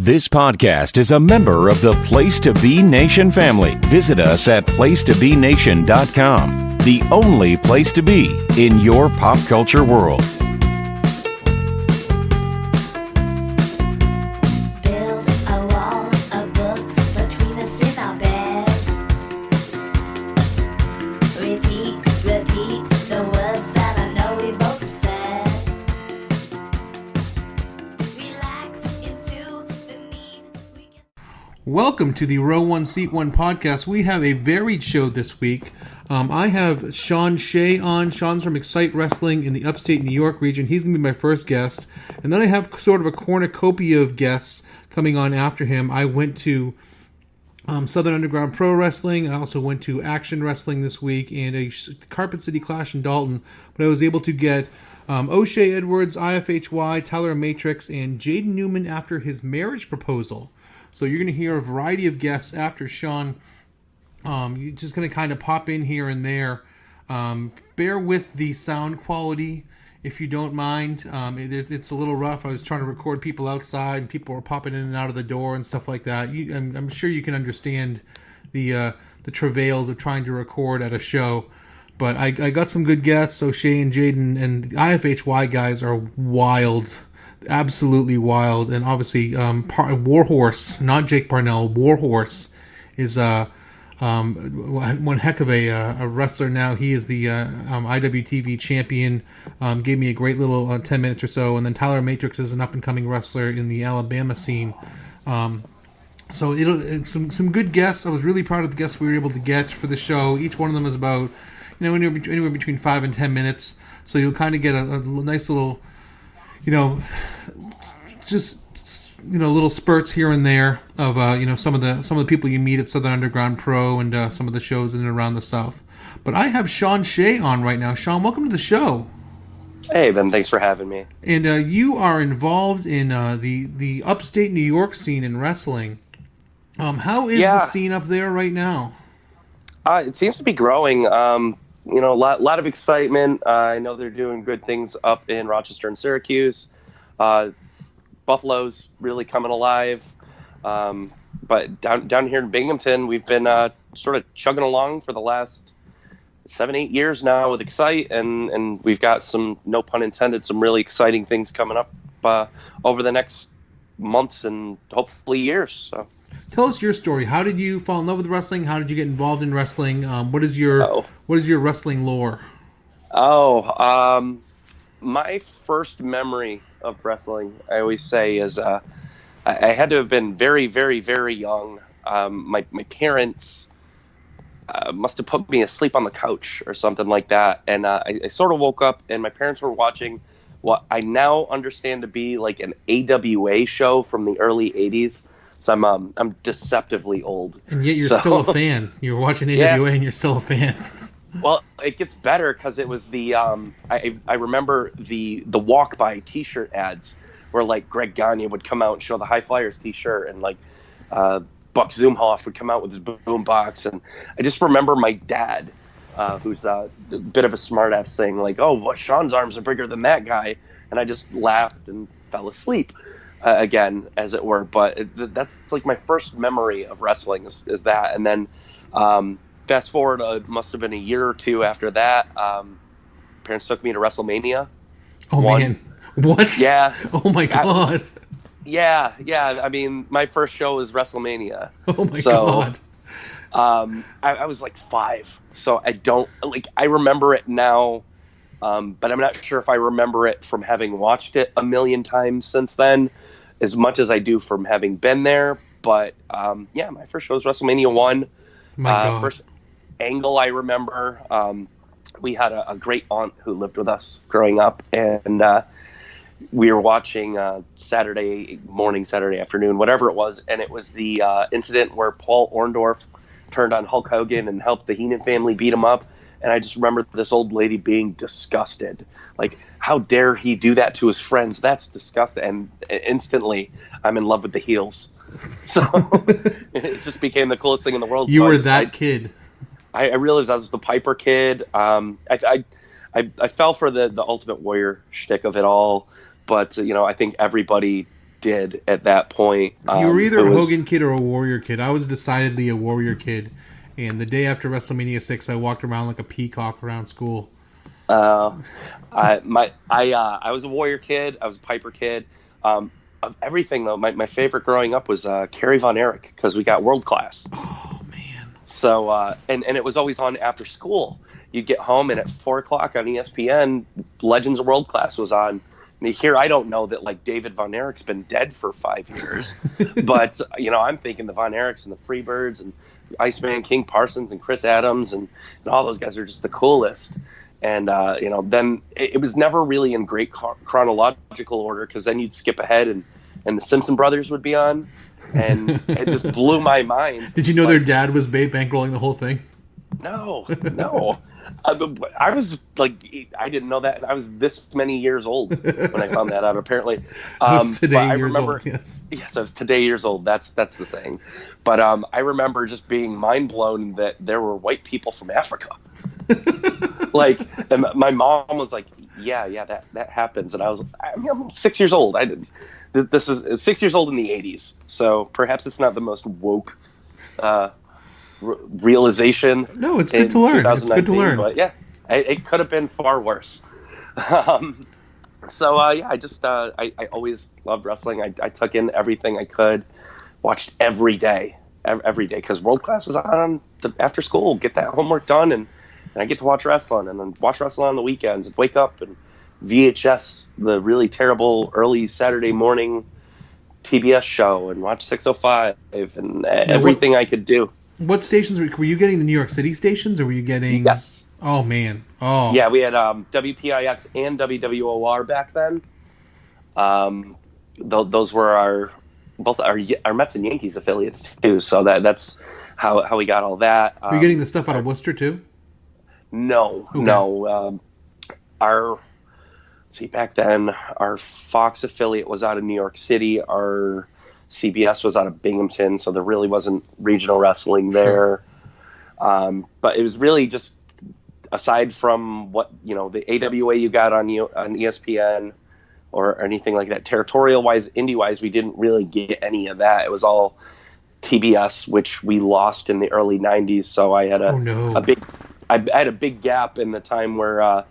This podcast is a member of the Place to Be Nation family. Visit us at placetobenation.com, the only place to be in your pop culture world. Build a wall of books between us in our bed. Repeat the words that I know we both said. Relax into the need we get. Welcome to the Row 1 Seat 1 podcast. We have a varied show this week. I have Sean Shea on. Sean's from XCite Wrestling in the upstate New York region. He's going to be my first guest. And then I have sort of a cornucopia of guests coming on after him. I went to Southern Underground Pro Wrestling. I also went to Action Wrestling this week and a Carpet City Clash in Dalton. But I was able to get O'Shea Edwards, IFHY, Tyler Matrix, and Jaden Newman after his marriage proposal. So you're going to hear a variety of guests after Sean. You're just going to kind of pop in here and there. Bear with the sound quality if you don't mind. It's a little rough. I was trying to record people outside and people were popping in and out of the door and stuff like that. I'm sure you can understand the travails of trying to record at a show. But I got some good guests. O'Shea and Jaden and the IFHY guys are wild. Absolutely wild. And obviously Warhorse, not Jake Parnell, Warhorse is one heck of a wrestler now. He is the IWTV champion. Gave me a great little 10 minutes or so. And then Tyler Matrix is an up-and-coming wrestler in the Alabama scene. So some good guests. I was really proud of the guests we were able to get for the show. Each one of them is about anywhere between 5 and 10 minutes. So you'll kind of get a nice little little spurts here and there of some of the people you meet at Southern Underground Pro and some of the shows in and around the South. But I have Sean Shea on right now. Sean, welcome to the show. Hey Ben, thanks for having me. And you are involved in the upstate New York scene in wrestling. How is the scene up there right now? It seems to be growing. A lot of excitement. I know they're doing good things up in Rochester and Syracuse. Buffalo's really coming alive. But down here in Binghamton, we've been sort of chugging along for the last 7-8 years now with XCite, and we've got some, no pun intended, some really exciting things coming up over the next months and hopefully years. So, tell us your story. How did you fall in love with wrestling? How did you get involved in wrestling? What is your wrestling lore? My first memory of wrestling, I always say, is I had to have been very, very, very young. My parents must have put me asleep on the couch or something like that, and I sort of woke up, and my parents were watching what I now understand to be like an AWA show from the early '80s. So I'm deceptively old. And yet you're still a fan. You're watching AWA and you're still a fan. Well, it gets better because it was the I remember the walk-by T-shirt ads where like Greg Gagne would come out and show the High Flyers T-shirt, and like Buck Zumhoff would come out with his boom box, and I just remember my dad, who's a bit of a smartass, saying like, "Oh, well, Sean's arms are bigger than that guy," and I just laughed and fell asleep again, as it were. But that's like my first memory of wrestling is that, and then. Fast forward, must have been a year or two after that. Parents took me to WrestleMania. Oh, man. What? Yeah. Oh, my God. Yeah. I mean, my first show was WrestleMania. Oh, my God. I was like 5, so I remember it now, but I'm not sure if I remember it from having watched it a million times since then, as much as I do from having been there. But, my first show was WrestleMania 1. My God. First angle I remember, we had a great aunt who lived with us growing up, and we were watching Saturday morning, Saturday afternoon, whatever it was, and it was the incident where Paul Orndorff turned on Hulk Hogan and helped the Heenan family beat him up, and I just remember this old lady being disgusted. Like, how dare he do that to his friends? That's disgusting. And instantly, I'm in love with the heels. So it just became the coolest thing in the world. You were that kid. I realized I was the Piper kid. I fell for the Ultimate Warrior shtick of it all, but I think everybody did at that point. You were either a Hogan kid or a Warrior kid. I was decidedly a Warrior kid. And the day after WrestleMania 6, I walked around like a peacock around school. I was a Warrior kid. I was a Piper kid. Of everything, though, my favorite growing up was Kerry Von Erich, because we got World Class. Oh, man. So, and it was always on after school. You'd get home, and at 4 o'clock on ESPN, Legends of World Class was on. And here, I don't know that, like, David Von Erich's been dead for 5 years. But, I'm thinking the Von Erichs and the Freebirds and Iceman, King Parsons, and Chris Adams, and all those guys are just the coolest. And, then it was never really in great chronological order, because then you'd skip ahead and the Simpson brothers would be on. And it just blew my mind. Did you know their dad was bankrolling the whole thing? No. I was like, I didn't know that. I was this many years old when I found that out, apparently. I was today years old, yes. Yes, I was today years old. That's the thing. But I remember just being mind blown that there were white people from Africa. Like, and my mom was like, yeah, that happens. And I'm 6 years old. This is 6 years old in the 80s. So perhaps it's not the most woke realization. No, it's good to learn. It's good to learn. But yeah, it could have been far worse. I always loved wrestling. I took in everything I could, watched every day, because World Class was on after school. Get that homework done, and I get to watch wrestling, and then watch wrestling on the weekends, and wake up and VHS the really terrible early Saturday morning TBS show, and watch 605 and everything I could do. What stations were you getting? The New York City stations, or were you getting? Yes. Oh man. Oh. Yeah, we had WPIX and WWOR back then. Those were both our Mets and Yankees affiliates too. So that's how we got all that. Were you getting the stuff out of Worcester too? No, okay. No. Back then our Fox affiliate was out of New York City. Our CBS was out of Binghamton, so there really wasn't regional wrestling there. Sure. But it was really just, aside from what, the AWA you got on ESPN or anything like that, territorial-wise, indie-wise, we didn't really get any of that. It was all TBS, which we lost in the early 90s, so I had a big gap in the time where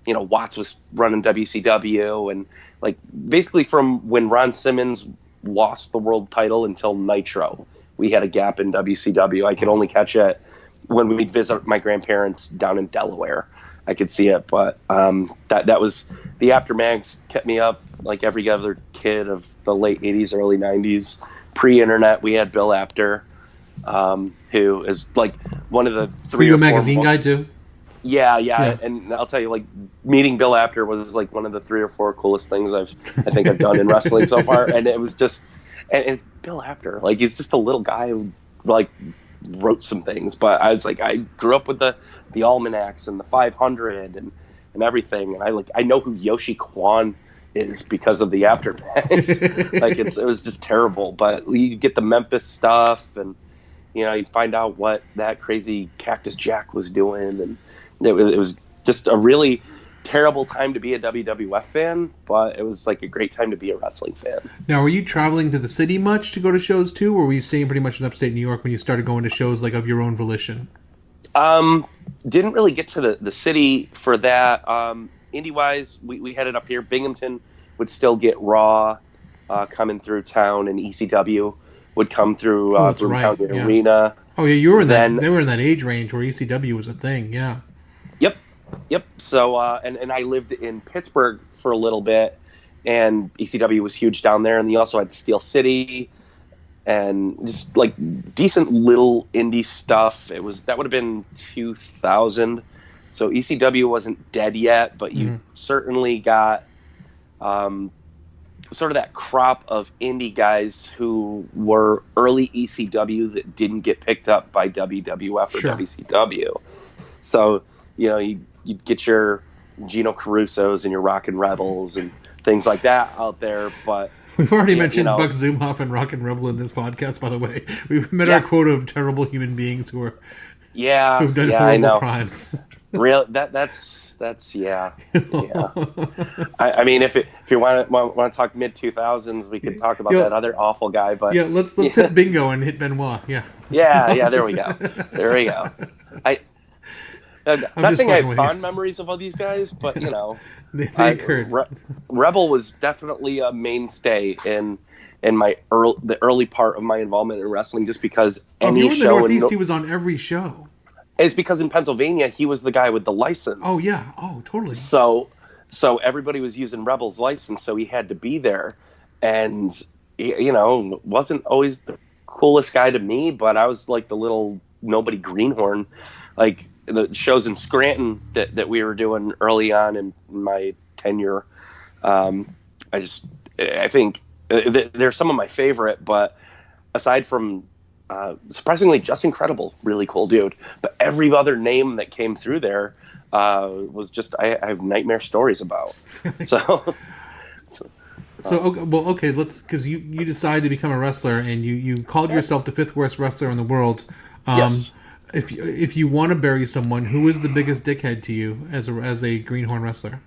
Watts was running WCW, and like basically from when Ron Simmons lost the world title until Nitro, we had a gap in WCW. I could only catch it when we'd visit my grandparents down in Delaware. I could see it, but that was the Aftermags kept me up like every other kid of the late 80s, early 90s. Pre-internet, we had Bill Apter, who is like one of the three. Were you a magazine guy too? Yeah, and I'll tell you, like, meeting Bill Apter was like one of the 3 or 4 coolest things I think I've done in wrestling so far. And it was just, and it's Bill Apter, like, he's just a little guy who like wrote some things. But I was like, I grew up with the almanacs and the 500 and everything, and I know who Yoshi Kwan is because of the Aftermags. Like, it was just terrible. But you get the Memphis stuff, and you find out what that crazy Cactus Jack was doing, and it was just a really terrible time to be a WWF fan, but it was like a great time to be a wrestling fan. Now, were you traveling to the city much to go to shows too, or were you staying pretty much in upstate New York when you started going to shows like of your own volition? Didn't really get to the city for that. Indie-wise, we headed up here. Binghamton would still get Raw coming through town, and ECW would come through Broomtown Arena. Oh yeah, you were in that. They were in that age range where ECW was a thing. Yeah. Yep. So and I lived in Pittsburgh for a little bit, and ECW was huge down there, and you also had Steel City, and just like decent little indie stuff. That would have been 2000, so ECW wasn't dead yet, but you certainly got sort of that crop of indie guys who were early ECW that didn't get picked up by WWF or WCW. So, you'd get your Gino Carusos and your Rockin' Rebels and things like that out there. But we've already mentioned Buck Zumhoff and Rockin' Rebel in this podcast, by the way. We've met our quota of terrible human beings who've done horrible crimes. Real that's That's yeah. I mean, if you want to talk mid 2000s, we could talk about that other awful guy. But yeah, let's hit bingo and hit Benoit. Yeah. yeah. There we go. I not saying I have fond memories of all these guys, but they occurred. Rebel was definitely a mainstay in the early part of my involvement in wrestling, just because if you were in the Northeast, he was on every show. It's because in Pennsylvania, he was the guy with the license. Oh, yeah. Oh, totally. So everybody was using Rebel's license, so he had to be there. And, wasn't always the coolest guy to me, but I was like the little nobody greenhorn. Like, the shows in Scranton that we were doing early on in my tenure, I think they're some of my favorite, but aside from surprisingly, just incredible, really cool dude. But every other name that came through there was just I have nightmare stories about. Okay, let's because you decided to become a wrestler and you called yourself the 5th worst wrestler in the world. Yes. If you want to bury someone, who is the biggest dickhead to you as a greenhorn wrestler?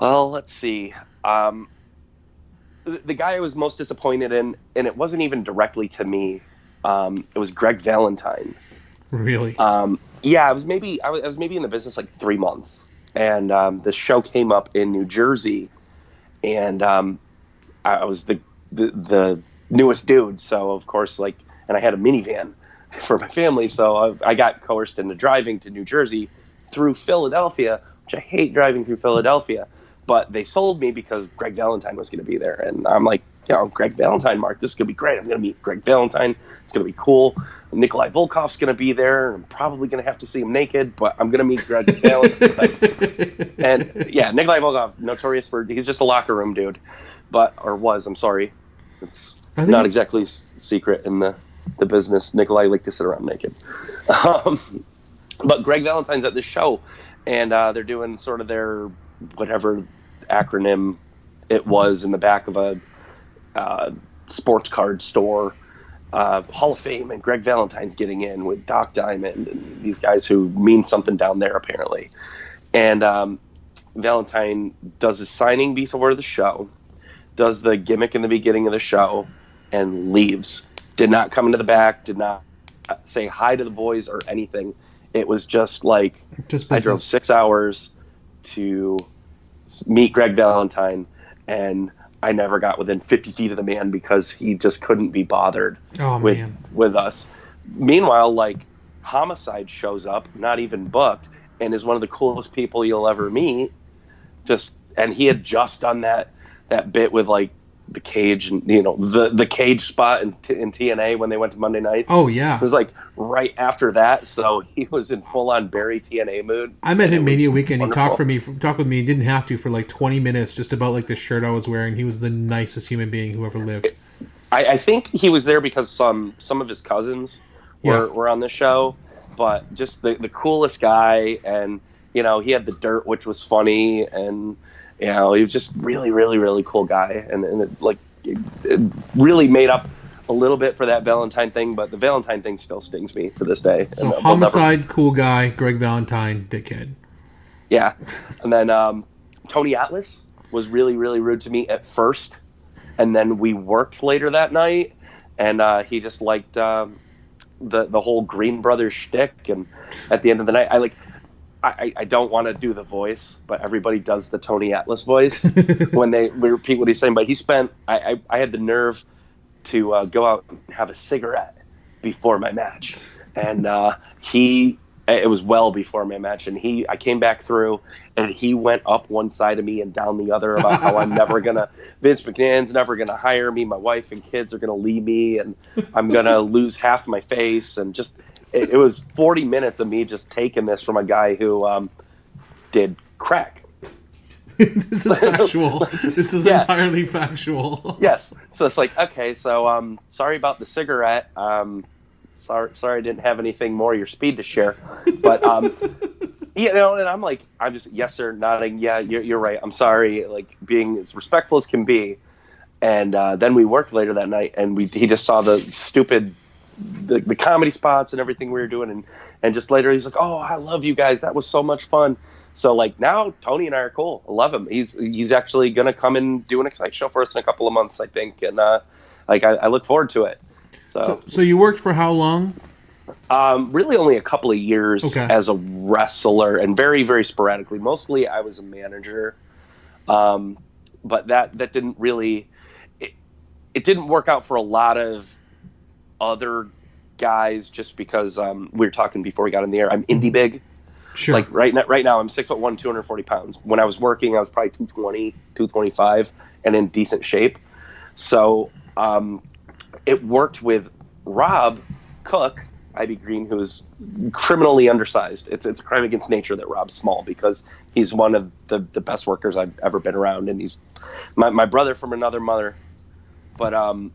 Well, let's see. The guy I was most disappointed in, and it wasn't even directly to me, it was Greg Valentine. Really? Yeah, I was maybe in the business like 3 months, and the show came up in New Jersey, and I was the newest dude, so of course, and I had a minivan for my family, so I got coerced into driving to New Jersey through Philadelphia, which I hate driving through Philadelphia. But they sold me because Greg Valentine was going to be there. And I'm like, Greg Valentine, Mark, this is going to be great. I'm going to meet Greg Valentine. It's going to be cool. Nikolai Volkov's going to be there. I'm probably going to have to see him naked, but I'm going to meet Greg Valentine. And yeah, Nikolai Volkov, notorious he's just a locker room dude. I'm sorry. It's not exactly secret in the business. Nikolai liked to sit around naked. But Greg Valentine's at this show, and they're doing sort of their whatever acronym it was in the back of a sports card store, Hall of Fame, and Greg Valentine's getting in with Doc Diamond and these guys who mean something down there apparently. And Valentine does his signing before the show, does the gimmick in the beginning of the show, and leaves. Did not come into the back, did not say hi to the boys or anything. It was just like, I drove 6 hours to meet Greg Valentine, and I never got within 50 feet of the man because he just couldn't be bothered with us. Meanwhile, Homicide shows up, not even booked, and is one of the coolest people you'll ever meet. And he had just done that bit with the cage and the cage spot in TNA when they went to Monday nights. Oh yeah, it was right after that, so he was in full on Barry TNA mood. I met him Mania weekend. Wonderful. He talked with me. He didn't have to for 20 minutes just about the shirt I was wearing. He was the nicest human being who ever lived. I think he was there because some of his cousins were on the show, but just the coolest guy, and he had the dirt, which was funny, and he was just really, really, really cool guy, and it really made up a little bit for that Valentine thing, but the Valentine thing still stings me to this day. So Homicide, cool guy, Greg Valentine, dickhead. Yeah, and then Tony Atlas was really, really rude to me at first, and then we worked later that night, and he just liked the whole Green Brothers shtick, and at the end of the night, I don't want to do the voice, but everybody does the Tony Atlas voice when we repeat what he's saying. But I had the nerve to go out and have a cigarette before my match, and it was well before my match, and I came back through, and he went up one side of me and down the other about how Vince McMahon's never gonna hire me, my wife and kids are gonna leave me, and I'm gonna lose half my face, and just. It was 40 minutes of me just taking this from a guy who did crack. This is factual. This is entirely factual. Yes. So it's okay, so sorry about the cigarette. Sorry I didn't have anything more your speed to share. But, and I'm just, yes, sir, nodding. Yeah, you're right. I'm sorry. Being as respectful as can be. And then we worked later that night, and he just saw the stupid the comedy spots and everything we were doing, and just later he's like, oh, I love you guys, that was so much fun. So like now Tony and I are cool. I love him. He's actually gonna come and do an XCite show for us in a couple of months, I think, and like I look forward to it. So you worked for how long? Really only a couple of years as a wrestler, and very, very sporadically. Mostly I was a manager, but that didn't really it didn't work out for a lot of other guys, just because we were talking before we got in the air. I'm indie big. Sure. Like right now I'm 6'1", 240 pounds. When I was working, I was probably 220, 225, and in decent shape. So it worked with Rob Cook, Ivy Green, who is criminally undersized. It's a crime against nature that Rob's small, because he's one of the best workers I've ever been around, and he's my brother from another mother. But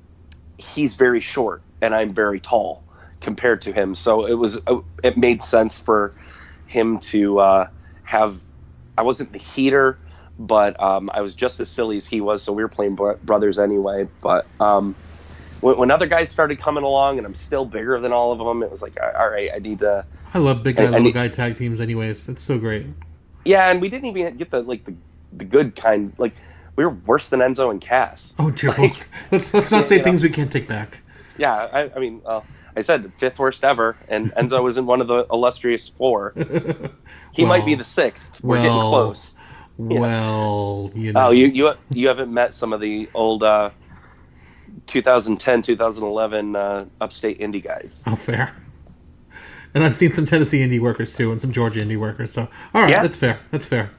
he's very short, and I'm very tall compared to him. So it made sense for him to have. I wasn't the heater, but I was just as silly as he was, so we were playing brothers anyway. But when other guys started coming along, and I'm still bigger than all of them, it was like, all right, I need to. I love big guy, little guy tag teams. Anyways, it's so great. Yeah, and we didn't even get the good kind. Like, we were worse than Enzo and Cass. Oh dear, like, let's not say things we can't take back. Yeah, I mean, I said 5th worst ever, and Enzo was in one of the illustrious 4. He might be the 6th. We're getting close. Well, you know. Oh, you haven't met some of the old 2010, 2011 upstate indie guys. Oh, fair. And I've seen some Tennessee indie workers too, and some Georgia indie workers. So, all right, that's fair. That's fair.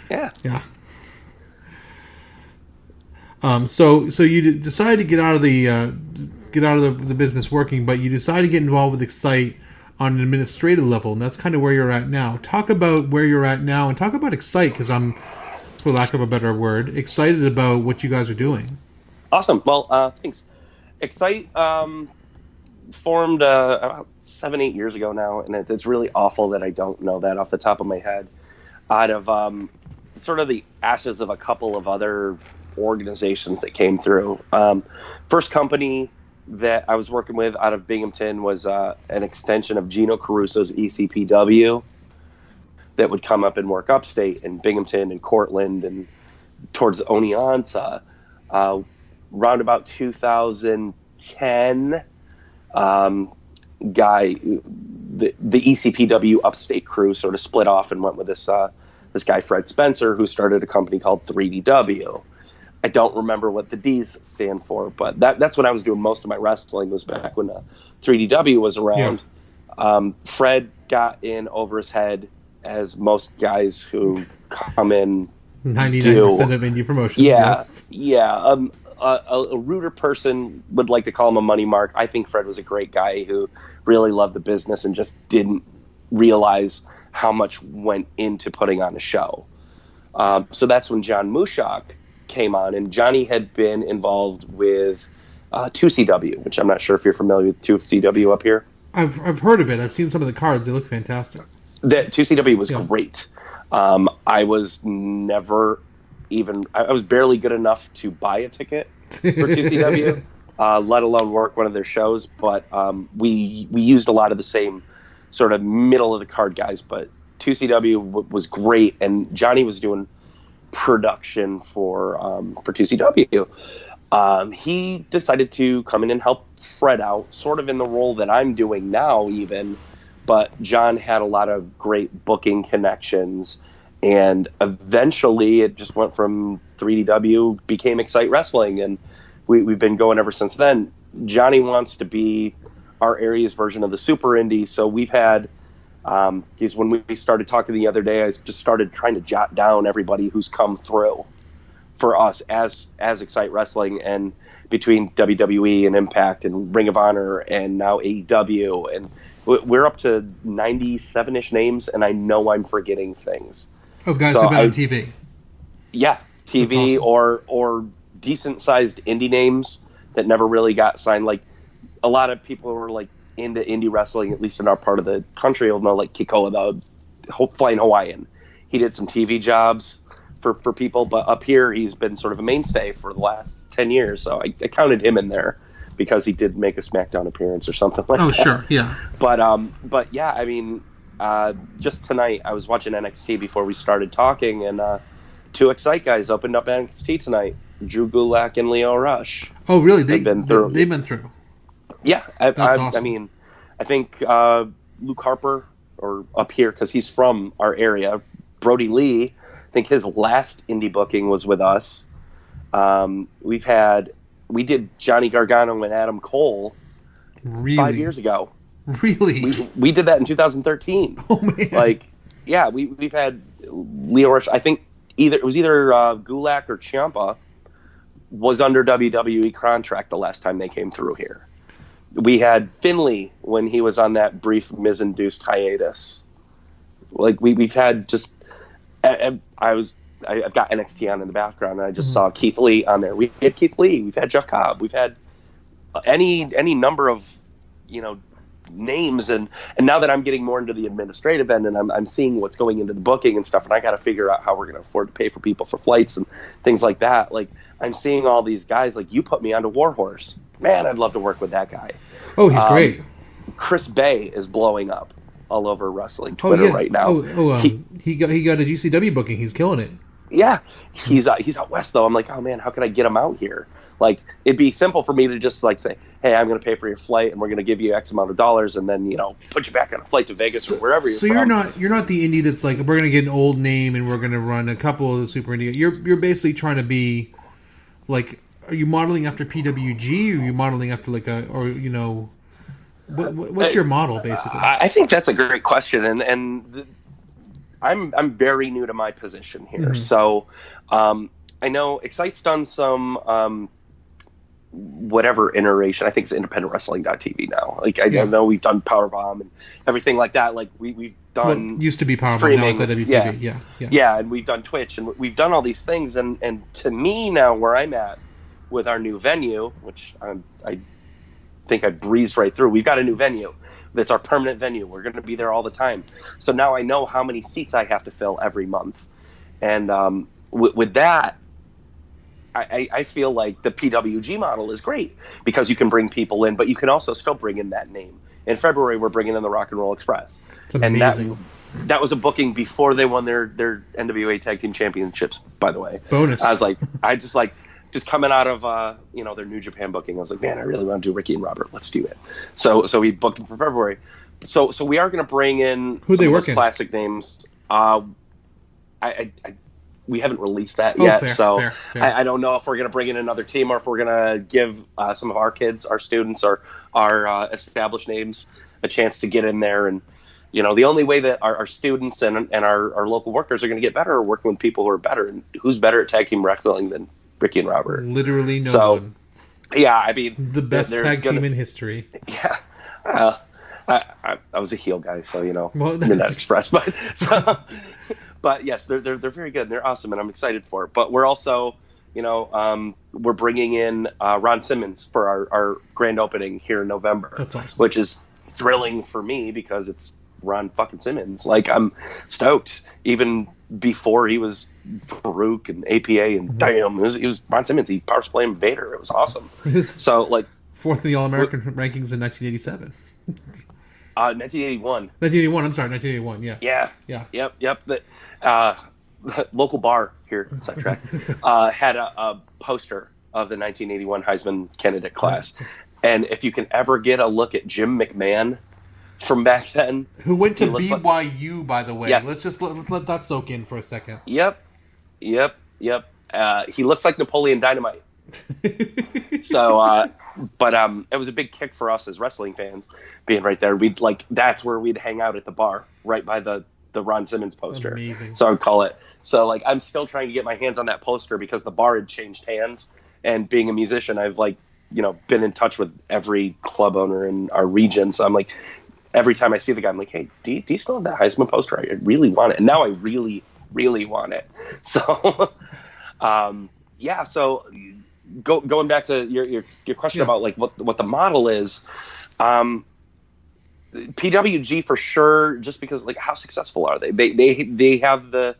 Yeah. Yeah. So you decided to get out of the business working, but you decided to get involved with XCite on an administrative level, and that's kind of where you're at now. Talk about where you're at now, and talk about XCite, because I'm, for lack of a better word, excited about what you guys are doing. Awesome. Well, thanks. XCite formed about 7-8 years ago now, and it's really awful that I don't know that off the top of my head. Out of sort of the ashes of a couple of other organizations that came through. First company that I was working with out of Binghamton was an extension of Gino Caruso's ECPW that would come up and work upstate in Binghamton and Cortland and towards Oneonta. Round about 2010, the ECPW upstate crew sort of split off and went with this guy Fred Spencer, who started a company called 3DW. I don't remember what the D's stand for, but that's when I was doing most of my wrestling, was back when 3DW was around. Yeah. Fred got in over his head, as most guys who come in 99% of indie promotions. Yeah, yes. Yeah. A ruder person would like to call him a money mark. I think Fred was a great guy who really loved the business and just didn't realize how much went into putting on a show. So that's when John Mushak came on, and Johnny had been involved with 2CW, which I'm not sure if you're familiar with 2CW up here. I've heard of it. I've seen some of the cards. They look fantastic. That 2CW was great. I was never even, I was barely good enough to buy a ticket for 2CW, let alone work one of their shows. But we used a lot of the same sort of middle of the card guys. But 2CW was great, and Johnny was doing production for 2CW. He decided to come in and help Fred out, sort of in the role that I'm doing now even, but John had a lot of great booking connections, and eventually it just went from 3DW, became XCite Wrestling, and we've been going ever since then. Johnny wants to be our area's version of the super indie, so we've had when we started talking the other day, I just started trying to jot down everybody who's come through for us as XCite Wrestling, and between WWE and Impact and Ring of Honor and now AEW, and we're up to 97-ish names, and I know I'm forgetting things. Of guys who've been on TV. Yeah, TV awesome. or decent-sized indie names that never really got signed. Like, a lot of people were like into indie wrestling, at least in our part of the country, will know, like Kikoa, the Flying Hawaiian. He did some TV jobs for people, but up here he's been sort of a mainstay for the last 10 years, so I counted him in there. because he did make a SmackDown appearance or something like Oh, that. sure, yeah. But yeah, I mean, just tonight I was watching NXT before we started talking, and two XCite guys opened up NXT tonight. Drew Gulak and Leo Rush. Oh, really? They've been through. Yeah, That's awesome. I mean, I think Luke Harper, or up here because he's from our area, Brody Lee. I think his last indie booking was with us. We did Johnny Gargano and Adam Cole Really? 5 years ago. Really? We did that in 2013. Oh, man. Like, yeah, we've had Leo Rush. I think it was either Gulak or Ciampa was under WWE contract the last time they came through here. We had Finley when he was on that brief Miz-induced hiatus. Like, we've had just. I've got NXT on in the background, and I just saw Keith Lee on there. We had Keith Lee. We've had Jeff Cobb. We've had any number of, names. And now that I'm getting more into the administrative end, and I'm seeing what's going into the booking and stuff, and I got to figure out how we're going to afford to pay for people for flights and things like that. Like, I'm seeing all these guys. Like, you put me onto Warhorse. Man, I'd love to work with that guy. Oh, he's great. Chris Bay is blowing up all over wrestling Twitter right now. He got a GCW booking. He's killing it. Yeah, he's out west though. I'm like, oh man, how can I get him out here? Like, it'd be simple for me to just like say, hey, I'm going to pay for your flight, and we're going to give you X amount of dollars, and then put you back on a flight to Vegas or wherever you're from. So you're not the indie that's like, we're going to get an old name and we're going to run a couple of the super indie. You're basically trying to be like, are you modeling after PWG? Or are you modeling after like what's your model basically? I think that's a great question, and I'm very new to my position here. Mm-hmm. So I know XCite's done some whatever iteration. I think it's independentwrestling.tv now. Like, I know we've done Powerbomb and everything like that. Like, we've done... Well, used to be Powerbomb, now it's at WTV. Yeah, and we've done Twitch, and we've done all these things. And to me now, where I'm at with our new venue, which I think I breezed right through, we've got a new venue. That's our permanent venue. We're going to be there all the time. So now I know how many seats I have to fill every month. And with that, I feel like the PWG model is great because you can bring people in, but you can also still bring in that name. In February, we're bringing in the Rock and Roll Express. It's amazing. And that was a booking before they won their NWA Tag Team Championships, by the way. Bonus. I was like, just coming out of their New Japan booking, I was like, man, I really want to do Ricky and Robert. Let's do it. So we booked them for February. So we are going to bring in who they some of working? Those classic names. We haven't released that yet, fair. I don't know if we're going to bring in another team or if we're going to give some of our kids, our students, or our established names a chance to get in there. And the only way that our students and our local workers are going to get better are working with people who are better. And who's better at tag team wrestling than Ricky and Robert? Literally no one. Yeah, I mean, the best tag team in history. Yeah, I was a heel guy, so well, Midnight Express, but yes, they're very good and they're awesome, and I'm excited for it. But we're also, we're bringing in Ron Simmons for our grand opening here in November. That's awesome. Which is thrilling for me because it's Ron fucking Simmons. Like, I'm stoked. Even before he was Farouk and APA and damn, he was Ron Simmons. He power playing Vader. It was awesome. So like fourth in the All-American rankings in 1987. 1981. 1981. I'm sorry, 1981. Yeah. Yep. The local bar here, sidetrack, had a poster of the 1981 Heisman candidate class, and if you can ever get a look at Jim McMahon from back then, who went to BYU, by the way. Yes. Let's let that soak in for a second. Yep. He looks like Napoleon Dynamite. So, but it was a big kick for us as wrestling fans being right there. That's where we'd hang out at the bar, right by the Ron Simmons poster. Amazing. So I would call it. So like, I'm still trying to get my hands on that poster because the bar had changed hands. And being a musician, I've been in touch with every club owner in our region. So I'm like, every time I see the guy, I'm like, hey, do you still have that Heisman poster? I really want it. And now I really, really want it. So, yeah. So going back to your question about like what the model is, PWG for sure, just because like how successful are they? They have the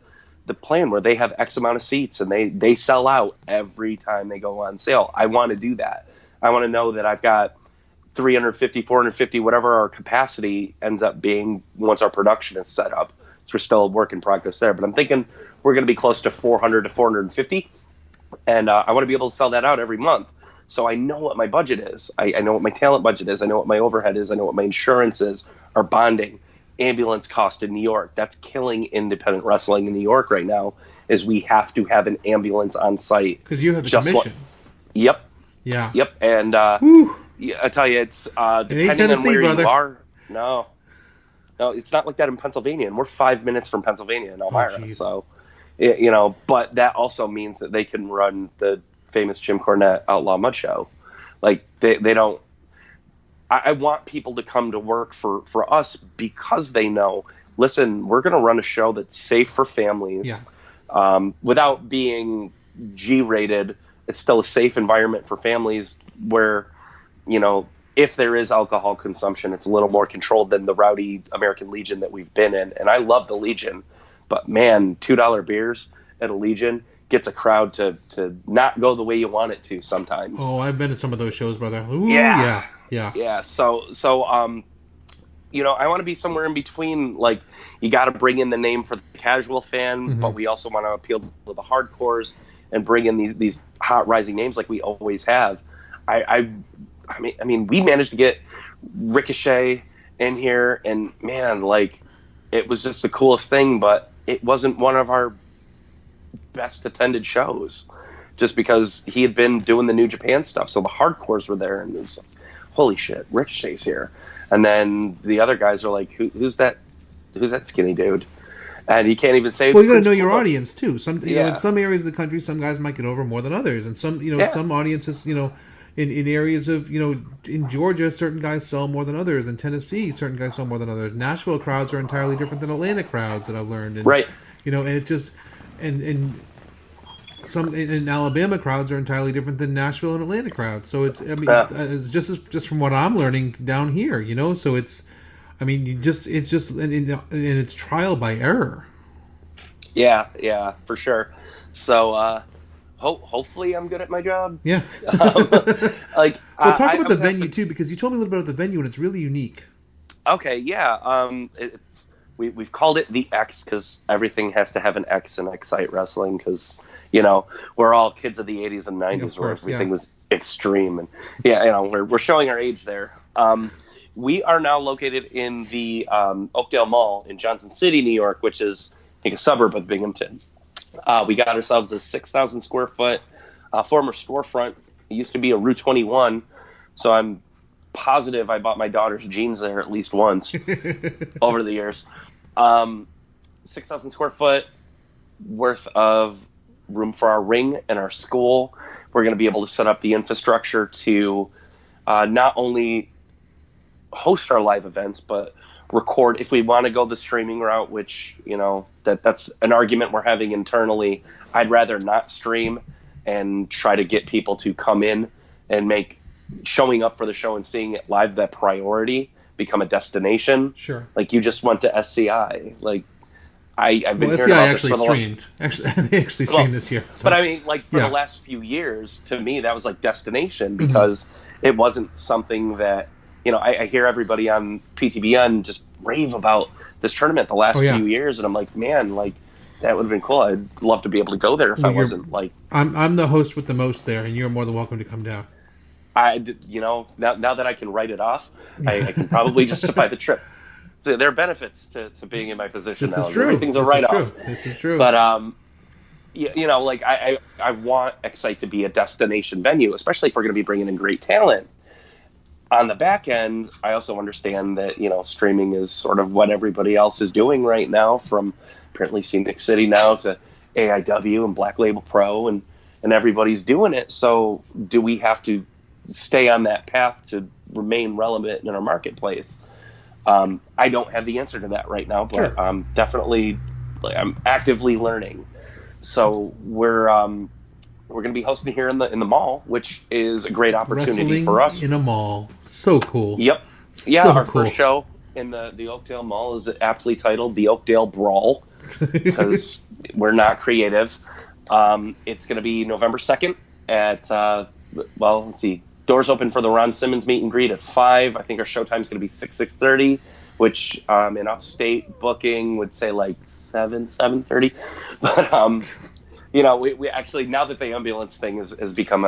plan where they have X amount of seats and they sell out every time they go on sale. I want to do that. I want to know that I've got 350, 450, whatever our capacity ends up being once our production is set up. So we're still a work in progress there, but I'm thinking we're going to be close to 400 to 450, and I want to be able to sell that out every month. So I know what my budget is. I know what my talent budget is. I know what my overhead is. I know what my insurance is, our bonding, ambulance cost in New York. That's killing independent wrestling in New York right now, is we have to have an ambulance on site. Because you have the commission. Yep. Yeah. Yep. And yeah, I tell you, it's depending on where you are. No, it's not like that in Pennsylvania, and we're 5 minutes from Pennsylvania in Elmira. So, but that also means that they can run the famous Jim Cornette Outlaw Mud Show. Like they don't. I want people to come to work for us because they know, listen, we're going to run a show that's safe for families. Yeah. Without being G-rated, it's still a safe environment for families where, if there is alcohol consumption, it's a little more controlled than the rowdy American Legion that we've been in. And I love the Legion, but man, $2 beers at a Legion gets a crowd to not go the way you want it to sometimes. Oh, I've been to some of those shows, brother. Ooh, yeah. So I want to be somewhere in between. Like, you got to bring in the name for the casual fan, but we also want to appeal to the hardcores and bring in these hot rising names like we always have. I mean, we managed to get Ricochet in here, and man, like, it was just the coolest thing. But it wasn't one of our best attended shows, just because he had been doing the New Japan stuff. So the hardcores were there, and it was like, holy shit, Ricochet's here. And then the other guys are like, who's that skinny dude? And he can't even say. Well, you got to know your audience too. In some areas of the country, some guys might get over more than others, and some audiences, in areas of, in Georgia, certain guys sell more than others. In Tennessee, certain guys sell more than others. Nashville crowds are entirely different than Atlanta crowds that I've learned. And, right. And it's just, and some in Alabama crowds are entirely different than Nashville and Atlanta crowds. So it's just from what I'm learning down here, So it's, it's trial by error. Yeah, for sure. So hopefully I'm good at my job. Yeah. Talk about the venue too, because you told me a little bit about the venue and it's really unique. Okay, yeah. We've called it the X because everything has to have an X in XCite Wrestling, because we're all kids of the 80s and 90s where everything was extreme, and we're showing our age there. We are now located in the Oakdale Mall in Johnson City, New York, which is, I think, a suburb of Binghamton. We got ourselves a 6,000 square foot former storefront. It used to be a Rue 21, so I'm positive I bought my daughter's jeans there at least once over the years. 6,000 square foot worth of room for our ring and our school. We're going to be able to set up the infrastructure to not only host our live events, but record if we want to go the streaming route, which, that's an argument we're having internally. I'd rather not stream and try to get people to come in and make showing up for the show and seeing it live that priority, become a destination. Sure. Like, you just went to SCI. Like, I've been hearing SCI about actually streamed. They actually streamed this year. So. But for the last few years, to me, that was like destination, because it wasn't something that, I hear everybody on PTBN just rave about this tournament the last few years, and I'm like, man, like, that would have been cool. I'd love to be able to go there if I wasn't like. I'm the host with the most there, and you're more than welcome to come down. Now that I can write it off, I can probably justify the trip. So there are benefits to being in my position now. This is true. Everything's a write-off. This is true. But I want XCite to be a destination venue, especially if we're going to be bringing in great talent. On the back end, I also understand that, streaming is sort of what everybody else is doing right now, from apparently Scenic City now to AIW and Black Label Pro, and everybody's doing it. So do we have to stay on that path to remain relevant in our marketplace? I don't have the answer to that right now, but I'm actively learning. So we're going to be hosting here in the mall, which is a great opportunity Wrestling for us. In a mall, so cool. Yep. Yeah, our first show in the Oakdale Mall is aptly titled the Oakdale Brawl, because we're not creative. It's going to be November 2nd at let's see, Doors open for the Ron Simmons meet and greet at 5. I think our show time is going to be 6:30, which in upstate booking would say like 7:30. But we actually, now that the ambulance thing has become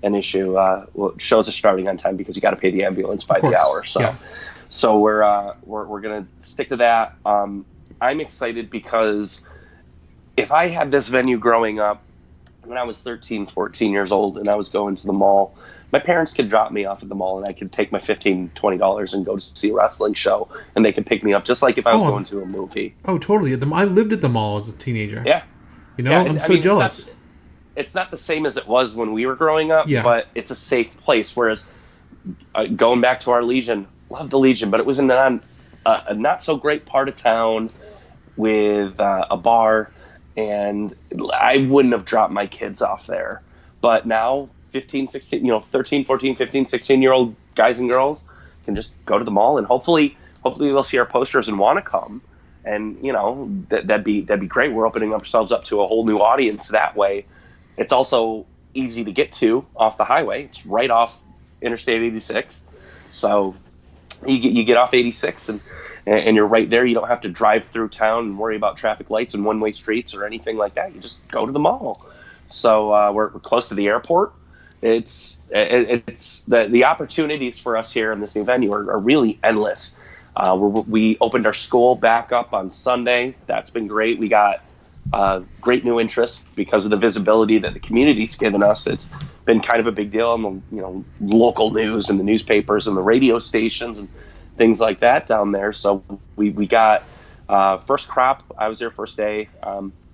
an issue, shows are starting on time because you got to pay the ambulance by the hour. So yeah. so we're going to stick to that. I'm excited because if I had this venue growing up when I was 13, 14 years old and I was going to the mall, my parents could drop me off at the mall and I could take my $15, $20 and go to see a wrestling show, and they could pick me up just like if I was going to a movie. Oh, totally. I lived at the mall as a teenager. Yeah. I'm so jealous. It's not the same as it was when we were growing up, but it's a safe place. Whereas going back to our Legion, loved the Legion, but it was in a not so great part of town with a bar, and I wouldn't have dropped my kids off there. But now 13, 14, 15, 16-year-old guys and girls can just go to the mall, and hopefully they'll see our posters and want to come. And that'd be great. We're opening ourselves up to a whole new audience that way. It's also easy to get to off the highway. It's right off Interstate 86. So you get off 86 and you're right there. You don't have to drive through town and worry about traffic lights and one-way streets or anything like that. You just go to the mall. So we're close to the airport. It's the opportunities for us here in this new venue are really endless. We opened our school back up on Sunday. That's been great. We got great new interest because of the visibility that the community's given us. It's been kind of a big deal on the local news and the newspapers and the radio stations and things like that down there. So we got first crop. I was there first day.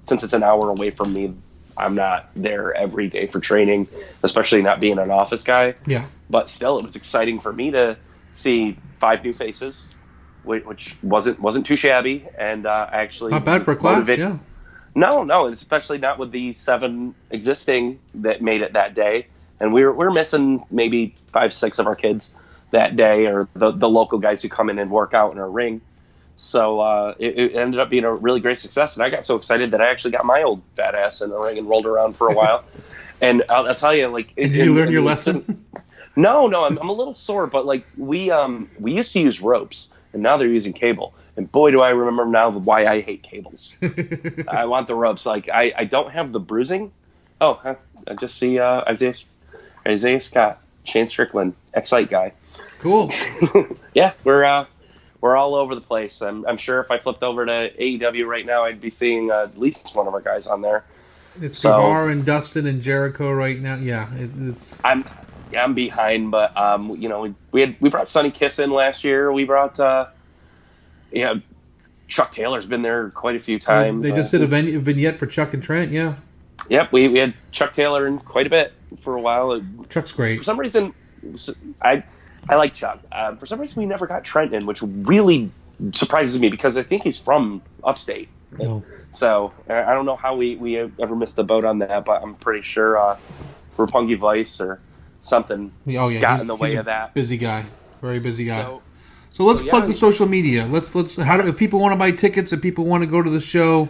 Since it's an hour away from me, I'm not there every day for training, especially not being an office guy. Yeah. But still, it was exciting for me to see 5 new faces, which wasn't too shabby, and actually not bad for a class. Yeah. No, and especially not with the 7 existing that made it that day, and we're missing maybe 5, 6 of our kids that day, or the local guys who come in and work out in our ring. So it ended up being a really great success, and I got so excited that I actually got my old fat ass in the ring and rolled around for a while. And I'll tell you, did you learn your lesson? No, I'm a little sore, but we used to use ropes, and now they're using cable. And boy, do I remember now why I hate cables. I want the ropes. I don't have the bruising. Oh, I just see Isaiah Scott, Shane Strickland, XCite guy. Cool. Yeah, we're all over the place. I'm sure if I flipped over to AEW right now, I'd be seeing at least one of our guys on there. It's Guevara and Dustin and Jericho right now. Yeah, it's. I'm behind, but we brought Sonny Kiss in last year. We brought Chuck Taylor's been there quite a few times. They just did a vignette for Chuck and Trent. Yeah. Yep, we had Chuck Taylor in quite a bit for a while. Chuck's great. For some reason, I like Chuck. For some reason, we never got Trent in, which really surprises me because I think he's from upstate. No. So I don't know how we ever missed the boat on that, but I'm pretty sure Roppongi Vice or something got in the way of that. Busy guy, very busy guy. So let's plug the social media. If people want to buy tickets, if people want to go to the show,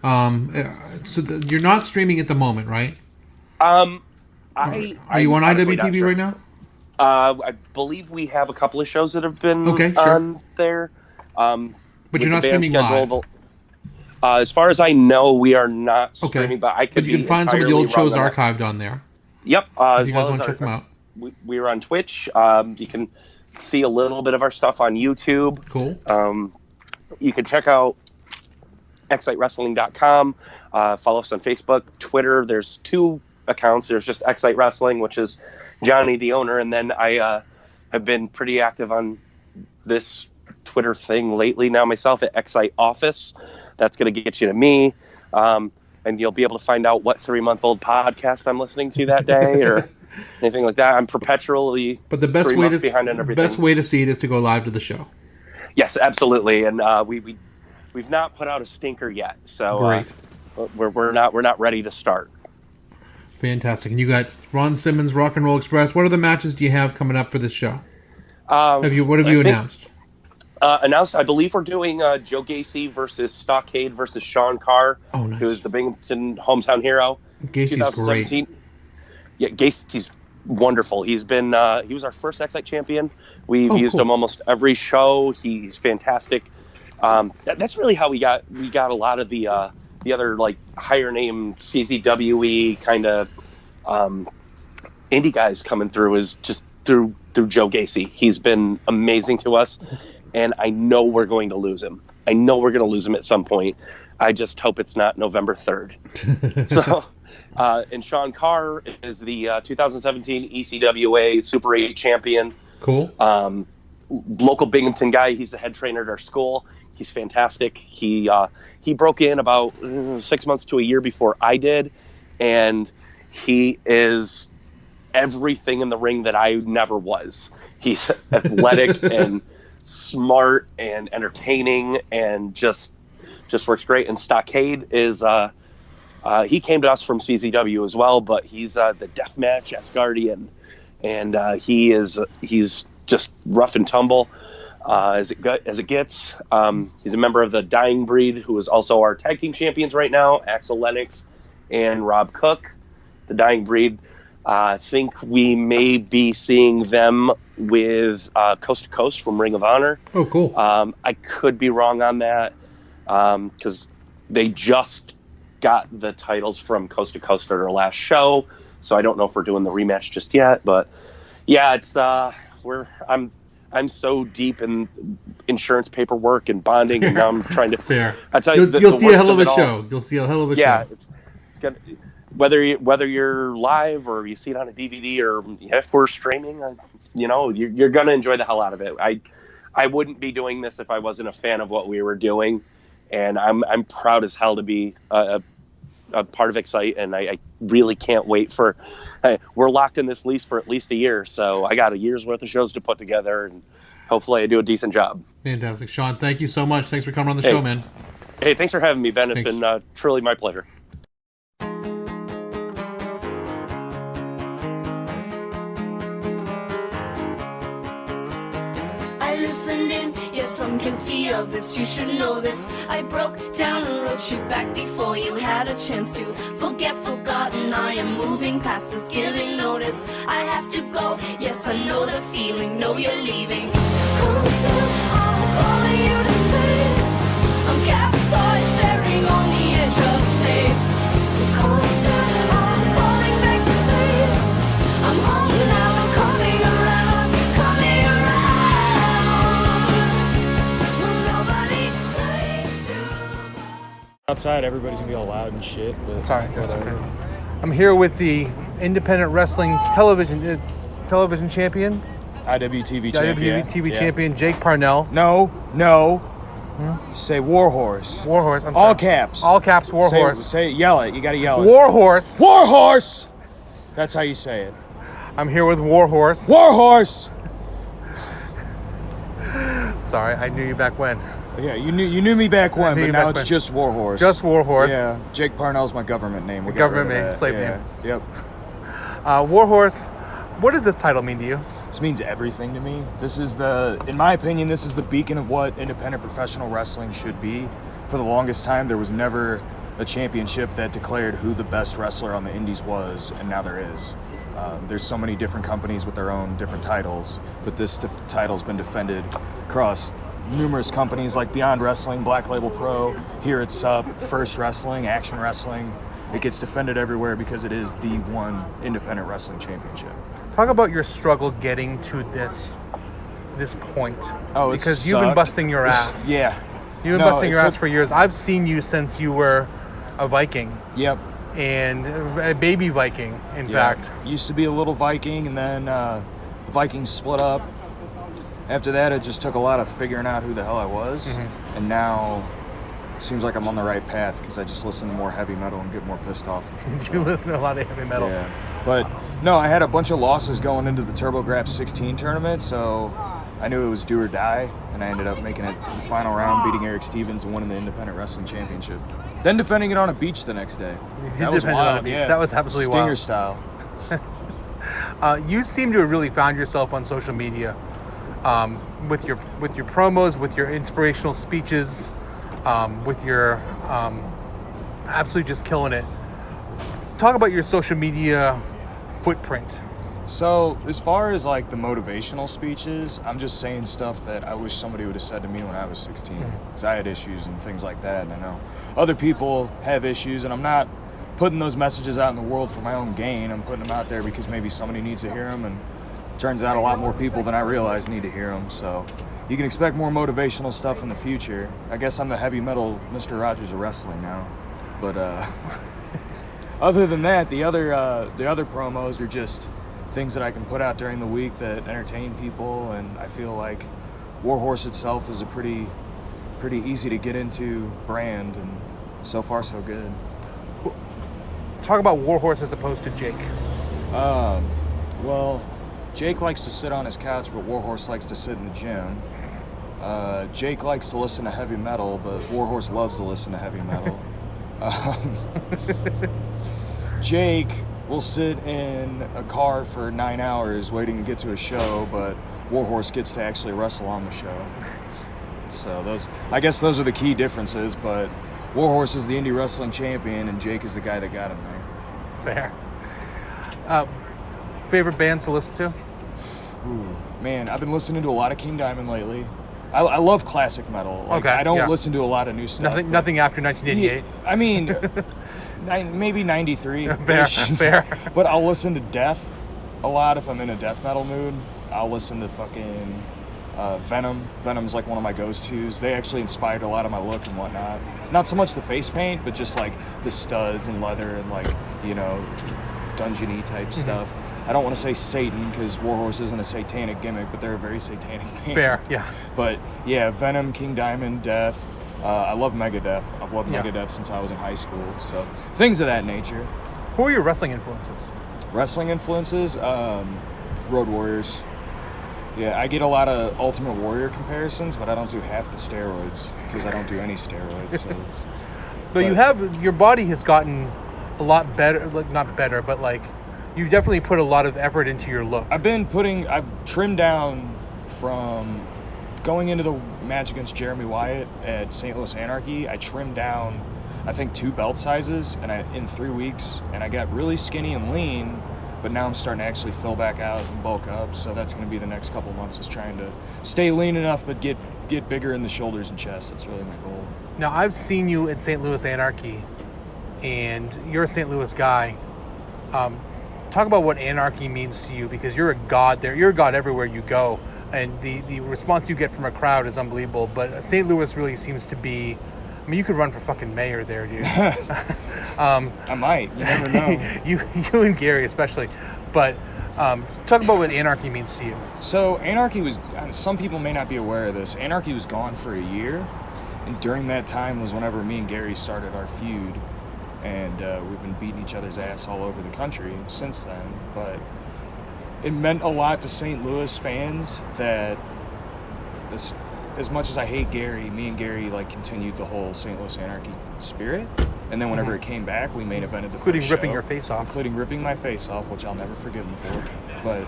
you're not streaming at the moment, right? Are you on IWTV right now? I believe we have a couple of shows that have been on there. But you're not streaming live. As far as I know, we are not streaming, but I could be. You can find some of the old shows archived on there. Yep. If you guys want to check them out. We are on Twitch. You can see a little bit of our stuff on YouTube. Cool. You can check out XCiteWrestling.com. Follow us on Facebook, Twitter. There's 2 accounts. There's just XCite Wrestling, which is Johnny, the owner, and then I have been pretty active on this Twitter thing lately now myself at XCite Office. That's going to get you to me, and you'll be able to find out what 3-month-old podcast I'm listening to that day or anything like that. I'm perpetually but the best way to behind on everything. Best way to see it is to go live to the show. Yes, absolutely, and we've not put out a stinker yet, so great. We're not ready to start. Fantastic. And you got Ron Simmons, Rock and Roll Express. What other matches do you have coming up for this show? What have you announced? I believe we're doing Joe Gacy versus Stockade versus Sean Carr, nice. Who is the Binghamton hometown hero. Gacy's great. Yeah, Gacy's wonderful. He's been he was our first XCite champion. We've used cool. him almost every show. He's fantastic. That's really how we got a lot of the other like higher name CZWE kind of indie guys coming through is just through Joe Gacy. He's been amazing to us, and I know we're going to lose him. I know we're going to lose him at some point. I just hope it's not November 3rd. So, and Sean Carr is the 2017 ECWA Super 8 champion. Cool. Local Binghamton guy. He's the head trainer at our school. He's fantastic. He broke in about 6 months to a year before I did, and he is everything in the ring that I never was. He's athletic and smart and entertaining and just works great. And Stockade is he came to us from CZW as well, but he's the Deathmatch Asgardian, and he's just rough and tumble as it gets. He's a member of the Dying Breed, who is also our tag team champions right now, Axel Lennox and Rob Cook. The Dying Breed, I think we may be seeing them with Coast to Coast from Ring of Honor. Oh, cool. I could be wrong on that because they just got the titles from Coast to Coast at our last show, so I don't know if we're doing the rematch just yet. But yeah, it's I'm so deep in insurance paperwork and bonding, and now I'm trying to. Fair. I tell you, You'll see a hell of a show. You'll see a hell of a show. Yeah, it's gonna. Whether you're live or you see it on a DVD or if we're streaming, you're gonna enjoy the hell out of it. I wouldn't be doing this if I wasn't a fan of what we were doing, and I'm proud as hell to be a part of XCite, and I really can't wait for. We're locked in this lease for at least a year, so I got a year's worth of shows to put together, and hopefully I do a decent job. Fantastic, Sean. Thank you so much. Thanks for coming on the show, man. Hey, thanks for having me, Ben. It's Thanks. been truly my pleasure. I listened in, yes, I'm guilty of this. You should know this. I broke down and wrote you back before you had a chance to forget, forgotten. I am moving past this, giving notice. I have to go, yes, I know the feeling. Know you're leaving. Come down, I'm calling you to save. I'm capsized, staring on the edge of safe. Calm down, I'm calling back to save. I'm home now, I'm coming around, coming around. Nobody likes to. Outside, everybody's gonna be all loud and shit. But Sorry, that's okay. I'm here with the independent wrestling television champion, IWTV champion. IWTV Yeah. champion Jake Parnell. No. Say Warhorse. Warhorse. I'm All sorry. caps. All caps. Warhorse. Say yell it. You gotta yell it. Warhorse. Warhorse. That's how you say it. I'm here with Warhorse. Warhorse. Sorry, I knew you back when. Yeah, you knew me back when, knew but you now back it's when. just Warhorse. Just Warhorse. Yeah, Jake Parnell's my government name. We'll Your get government rid of name, that. slave Yeah. name. Yep. Warhorse. What does this title mean to you? This means everything to me. This is in my opinion, this is the beacon of what independent professional wrestling should be. For the longest time, there was never a championship that declared who the best wrestler on the indies was, and now there is. There's so many different companies with their own different titles, but this title's been defended across numerous companies like Beyond Wrestling, Black Label Pro, here at Sup, First Wrestling, Action Wrestling. It gets defended everywhere because it is the one independent wrestling championship. Talk about your struggle getting to this point. Oh, it because you've been sucked. busting your ass. Yeah. You've been busting your ass for years. I've seen you since you were a Viking. Yep. And a baby Viking, in fact. Used to be a little Viking, and then the Vikings split up. After that, it just took a lot of figuring out who the hell I was. Mm-hmm. And now it seems like I'm on the right path because I just listen to more heavy metal and get more pissed off. You listen to a lot of heavy metal. Yeah. But no, I had a bunch of losses going into the TurboGrafx 16 tournament, so I knew it was do or die, and I ended up making it to the final round, beating Eric Stevens and winning the Independent Wrestling Championship. Then defending it on a beach the next day. That was defended on a wild. beach. Yeah. That was absolutely Stinger wild. style. You seem to have really found yourself on social media with your promos, with your inspirational speeches, with your absolutely just killing it. Talk about your social media footprint. So, as far as like the motivational speeches, I'm just saying stuff that I wish somebody would have said to me when I was 16. Because I had issues and things like that, and I know other people have issues, and I'm not putting those messages out in the world for my own gain. I'm putting them out there because maybe somebody needs to hear them, and it turns out a lot more people than I realize need to hear them. So, you can expect more motivational stuff in the future. I guess I'm the heavy metal Mr. Rogers of wrestling now. But other than that, the other promos are just things that I can put out during the week that entertain people, and I feel like Warhorse itself is a pretty easy to get into brand, and so far so good. Talk about Warhorse as opposed to Jake. Well, Jake likes to sit on his couch, but Warhorse likes to sit in the gym. Jake likes to listen to heavy metal, but Warhorse loves to listen to heavy metal. Jake will sit in a car for 9 hours waiting to get to a show, but Warhorse gets to actually wrestle on the show. So I guess those are the key differences, but Warhorse is the indie wrestling champion, and Jake is the guy that got him there. Fair. Favorite bands to listen to? Ooh, man, I've been listening to a lot of King Diamond lately. I love classic metal. Like, okay. I don't listen to a lot of new stuff. Nothing after 1988. I mean, maybe 93. Fair. But I'll listen to death a lot if I'm in a death metal mood. I'll listen to fucking Venom. Venom's like one of my go-tos. They actually inspired a lot of my look and whatnot. Not so much the face paint, but just like the studs and leather and like, you know, dungeony type stuff. I don't want to say Satan because Warhorse isn't a satanic gimmick, but they're a very satanic band. Fair, yeah. But yeah, Venom, King Diamond, Death. I love Megadeth. I've loved Megadeth since I was in high school. So things of that nature. Who are your wrestling influences? Wrestling influences? Road Warriors. Yeah, I get a lot of Ultimate Warrior comparisons, but I don't do half the steroids because I don't do any steroids. So but you have, your body has gotten a lot better, like not better, but like you definitely put a lot of effort into your look. I've trimmed down from going into the match against Jeremy Wyatt at St. Louis Anarchy. I trimmed down, I think, 2 belt sizes in 3 weeks, and I got really skinny and lean, but now I'm starting to actually fill back out and bulk up, so that's going to be the next couple months, is trying to stay lean enough but get bigger in the shoulders and chest. That's really my goal. Now, I've seen you at St. Louis Anarchy, and you're a St. Louis guy. Talk about what Anarchy means to you, because you're a god there. You're a god everywhere you go, and the response you get from a crowd is unbelievable. But St. Louis really seems to be, I mean, you could run for fucking mayor there, dude. I might. You never know. you and Gary especially. But talk about what Anarchy means to you. So Anarchy was, some people may not be aware of this, Anarchy was gone for a year, and during that time was whenever me and Gary started our feud. And we've been beating each other's ass all over the country since then. But it meant a lot to St. Louis fans that, as much as I hate Gary, me and Gary like continued the whole St. Louis Anarchy spirit. And then whenever it came back, we main evented the including first ripping show, your face off. including ripping my face off, which I'll never forgive him for. But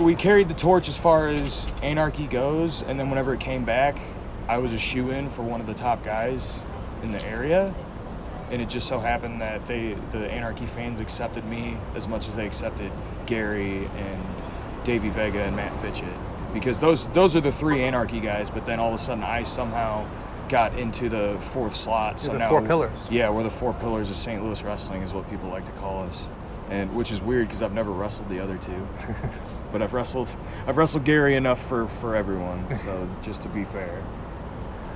we carried the torch as far as Anarchy goes. And then whenever it came back, I was a shoe-in for one of the top guys in the area. And it just so happened that the Anarchy fans accepted me as much as they accepted Gary and Davey Vega and Matt Fitchett. Because those are the 3 Anarchy guys, but then all of a sudden I somehow got into the 4th slot. So the now 4 pillars. Yeah, we're the 4 pillars of St. Louis wrestling is what people like to call us. And which is weird because I've never wrestled the other 2. But I've wrestled Gary enough for everyone, so just to be fair.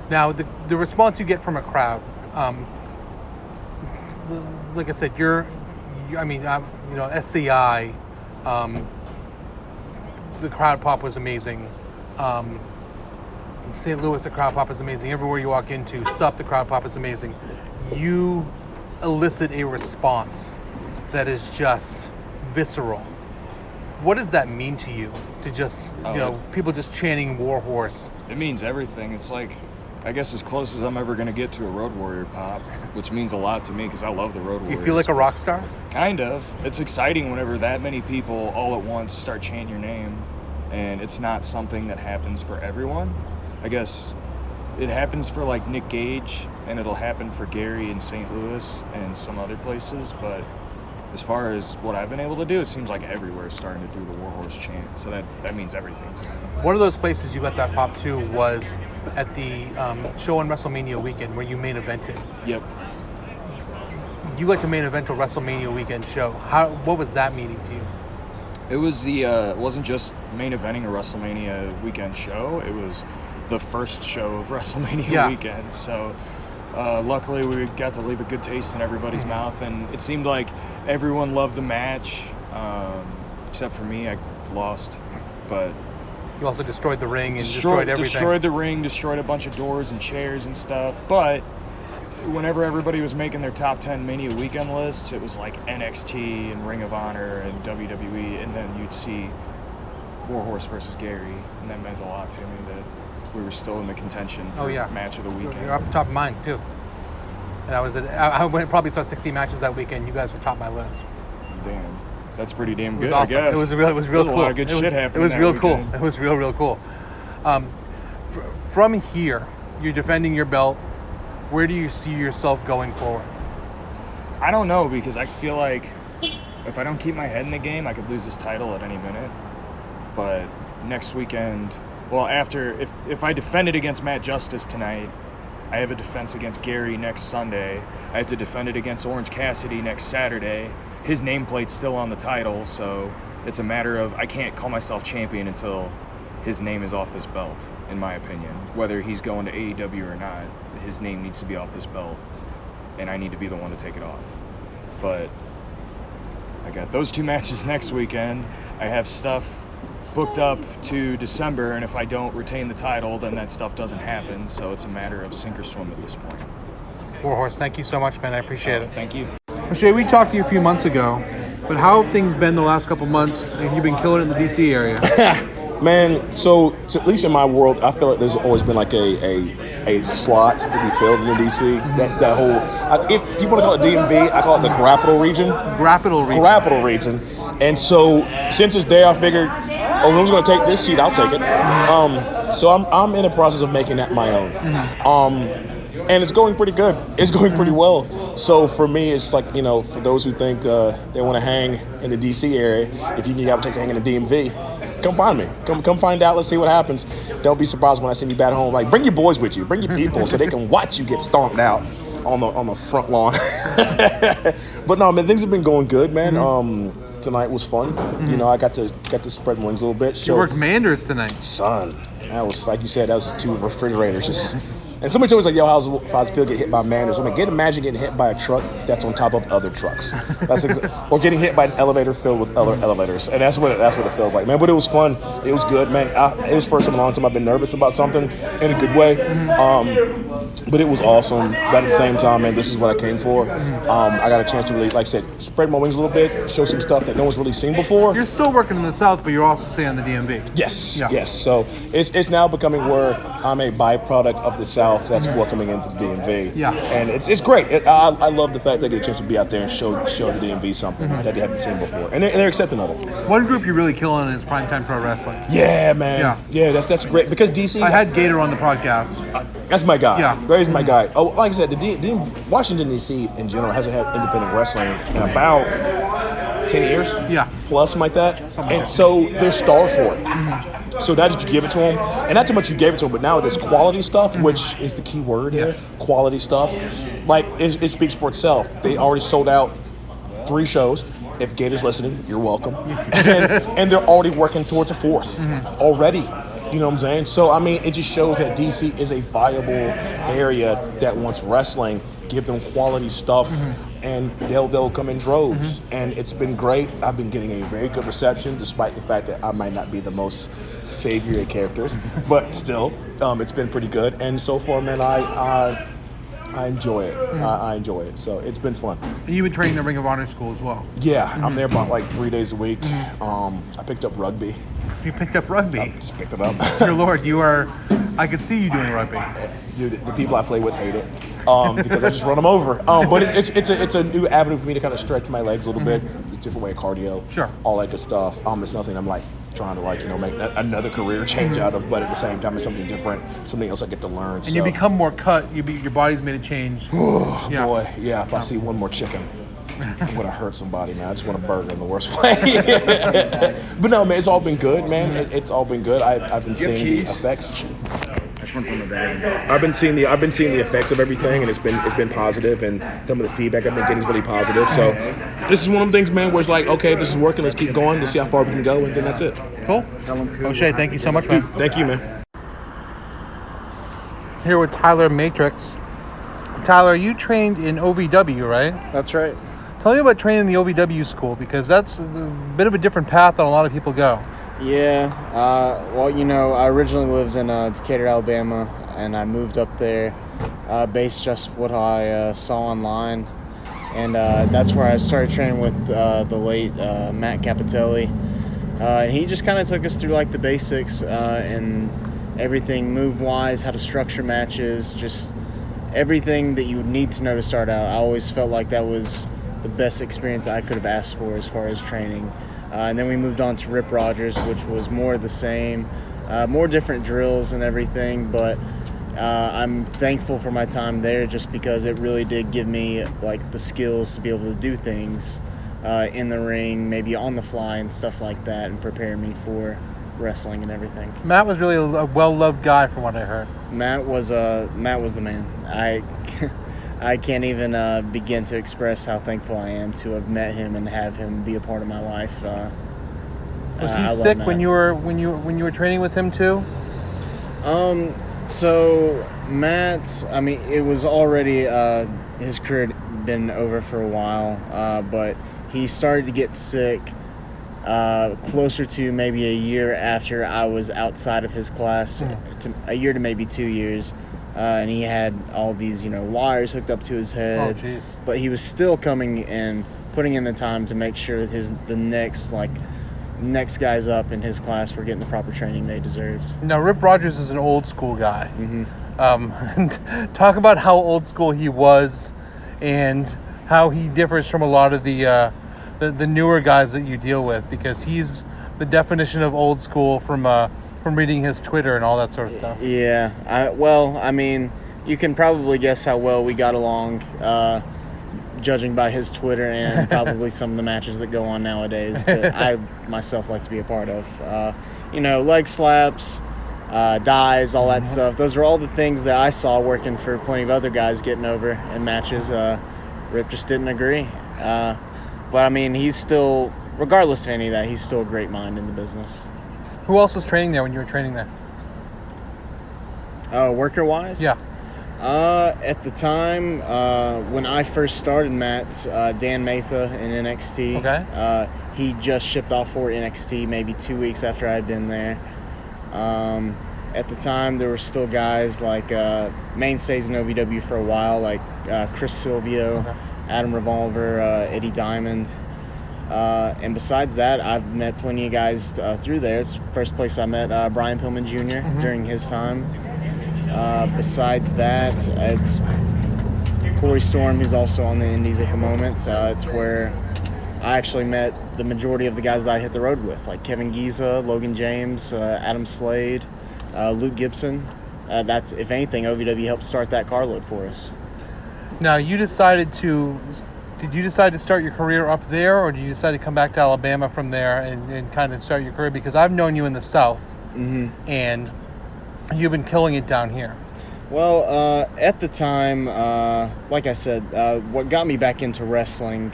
Now, the response you get from a crowd, like I said, SCI, the crowd pop was amazing. St. Louis, the crowd pop is amazing. Everywhere you walk into, SUP, the crowd pop is amazing. You elicit a response that is just visceral. What does that mean to you? To just, people just chanting Warhorse? It means everything. It's like, I guess as close as I'm ever going to get to a Road Warrior pop, which means a lot to me because I love the Road Warriors. You feel like a rock star? Kind of. It's exciting whenever that many people all at once start chanting your name, and it's not something that happens for everyone. I guess it happens for like Nick Gage, and it'll happen for Gary in St. Louis and some other places, but as far as what I've been able to do, it seems like everywhere is starting to do the Warhorse chant. So that means everything to me. One of those places you got that pop too was at the show on WrestleMania weekend where you main evented. Yep. You got to main event a WrestleMania weekend show. What was that meaning to you? It was it wasn't just main eventing a WrestleMania weekend show. It was the first show of WrestleMania weekend. So luckily we got to leave a good taste in everybody's mouth, and it seemed like everyone loved the match, except for me. I lost, but you also destroyed the ring and destroyed everything. Destroyed the ring, destroyed a bunch of doors and chairs and stuff. But whenever everybody was making their top 10 Mania weekend lists, it was like NXT and Ring of Honor and WWE, and then you'd see Warhorse versus Gary, and that meant a lot to me that we were still in the contention for match of the weekend. You're up top of mine too. And I probably saw 60 matches that weekend. You guys were top of my list. Damn, that's pretty damn good. It was awesome. I guess. It was real cool. A lot of good shit happened. It was real cool. Weekend. It was real cool. From here, you're defending your belt. Where do you see yourself going forward? I don't know, because I feel like if I don't keep my head in the game, I could lose this title at any minute. But next weekend, well, if I defend it against Matt Justice tonight, I have a defense against Gary next Sunday. I have to defend it against Orange Cassidy next Saturday. His nameplate's still on the title, so it's a matter of I can't call myself champion until his name is off this belt, in my opinion. Whether he's going to AEW or not, his name needs to be off this belt, and I need to be the one to take it off. But I got those 2 matches next weekend. I have stuff booked up to December, and if I don't retain the title, then that stuff doesn't happen. So it's a matter of sink or swim at this point. Warhorse, thank you so much, man. I appreciate it. Thank you. Shay, we talked to you a few months ago, but how have things been the last couple months? You've been killing it in the DC area. Man, so at least in my world, I feel like there's always been like a slot to be filled in the DC. That whole, if you want to call it DMV, I call it the Grappital region. Grappital region. And so since it's there, I figured, who's going to take this seat? I'll take it. So I'm in the process of making that my own. And it's going pretty good. It's going pretty well. So for me, it's like, for those who think they want to hang in the DC area, if you need to have a chance to hang in the DMV, come find me. Come find out. Let's see what happens. Don't be surprised when I send you back home. Like, bring your boys with you. Bring your people so they can watch you get stomped out on the front lawn. But no, man, things have been going good, man. Tonight was fun. I got to spread my wings a little bit. You worked Manders tonight. Son, that was, like you said, that was 2 refrigerators just. And somebody told me, like, yo, how's it feel to get hit by Manders? I'm like, imagine getting hit by a truck that's on top of other trucks. Or getting hit by an elevator filled with other elevators. And that's what it feels like, man. But it was fun. It was good, man. It was the first time in a long time I've been nervous about something in a good way. But it was awesome. But at the same time, man, this is what I came for. I got a chance to really, like I said, spread my wings a little bit, show some stuff that no one's really seen before. You're still working in the South, but you're also staying on the DMV. Yes. So it's now becoming where I'm a byproduct of the South that's welcoming into the DMV. Yeah. And it's great. I love the fact that they get a chance to be out there and show the DMV something that they haven't seen before. And they're accepting of it. One group you're really killing is Primetime Pro Wrestling. Yeah, man. Yeah, that's great. Because DC... I had Gator on the podcast. That's my guy. Yeah. Gator's my guy. Oh, like I said, Washington, D.C. in general hasn't had independent wrestling in about 10 years. Yeah. Plus, something like that. So they're starved for it. So now that you give it to them, and not too much you gave it to them, but now this quality stuff, which is the key word here, quality stuff, like it speaks for itself. They already sold out 3 shows. If Gator's listening, you're welcome. And they're already working towards a 4th already. You know what I'm saying? So, I mean, it just shows that DC is a viable area that wants wrestling. Give them quality stuff, and they'll come in droves. And it's been great. I've been getting a very good reception, despite the fact that I might not be the most savory of characters. But still, it's been pretty good. And so far, man, I enjoy it. I enjoy it. So it's been fun. And you've been training the Ring of Honor school as well. Yeah, I'm there about like 3 days a week. I picked up rugby. You picked up rugby? I just picked it up. Dear Lord, I could see you doing rugby. The people I play with hate it because I just run them over. But it's a new avenue for me to kind of stretch my legs a little bit. It's a different way of cardio. Sure. All that good stuff. It's nothing I'm like trying to make another career change out of, but at the same time it's something different, something else I get to learn. And you become more cut. Your body's made a change. Boy, yeah. If I see one more chicken. I'm gonna hurt somebody, man. I just want a burger in the worst way. But no, man, it's all been good, man. It's all been good. I've been seeing the effects. I've been seeing the effects of everything, and it's been positive, and some of the feedback I've been getting is really positive. So this is one of the things, man, where it's like, okay, if this is working, let's keep going, let's see how far we can go, and then that's it. Cool. O'Shea, thank you so much, man. Thank you, man. Here with Tyler Matrix. Tyler, you trained in OVW, right? That's right. Tell me about training in the OVW school, because that's a bit of a different path than a lot of people go. Yeah. Well, you know, I originally lived in Decatur, Alabama, and I moved up there based just what I saw online. And that's where I started training with the late Matt Capitelli. And he just kind of took us through like the basics and everything move-wise, how to structure matches, just everything that you would need to know to start out. I always felt like that was the best experience I could have asked for as far as training. And then we moved on to Rip Rogers, which was more the same, more different drills and everything, but I'm thankful for my time there just because it really did give me like the skills to be able to do things in the ring, maybe on the fly and stuff like that, and prepare me for wrestling and everything. Matt was really a well-loved guy from what I heard. Matt was the man. I can't even begin to express how thankful I am to have met him and have him be a part of my life. Was he sick when you were training with him too? So Matt, I mean, it was already his career had been over for a while, but he started to get sick closer to maybe a year after I was outside of his class, a year to maybe 2 years. And he had all these, wires hooked up to his head. Oh, jeez. But he was still coming and putting in the time to make sure that the next guys up in his class were getting the proper training they deserved. Now, Rip Rogers is an old school guy. Mm-hmm. Talk about how old school he was and how he differs from a lot of the newer guys that you deal with, because he's the definition of old school from reading his Twitter and all that sort of stuff. Yeah. I mean, you can probably guess how well we got along, judging by his Twitter and probably some of the matches that go on nowadays that I myself like to be a part of. Leg slaps, dives, all that stuff. Those are all the things that I saw working for plenty of other guys getting over in matches. Rip just didn't agree. But I mean, he's still, regardless of any of that, he's still a great mind in the business. Who else was training there when you were training there? Worker-wise? Yeah. At the time, when I first started, Matt, Dan Matha in NXT. Okay. He just shipped off for NXT maybe 2 weeks after I'd been there. At the time, there were still guys like mainstays in OVW for a while, like Chris Silvio, Adam Revolver, Eddie Diamond. And besides that, I've met plenty of guys through there. It's the first place I met Brian Pillman Jr. During his time. Besides that, it's Corey Storm, who's also on the Indies at the moment. It's where I actually met the majority of the guys that I hit the road with, like Kevin Giza, Logan James, Adam Slade, Luke Gibson. That's, if anything, OVW helped start that carload for us. Now, did you decide to start your career up there, or did you decide to come back to Alabama from there and kind of start your career? Because I've known you in the South, and you've been killing it down here. Well, at the time, like I said, what got me back into wrestling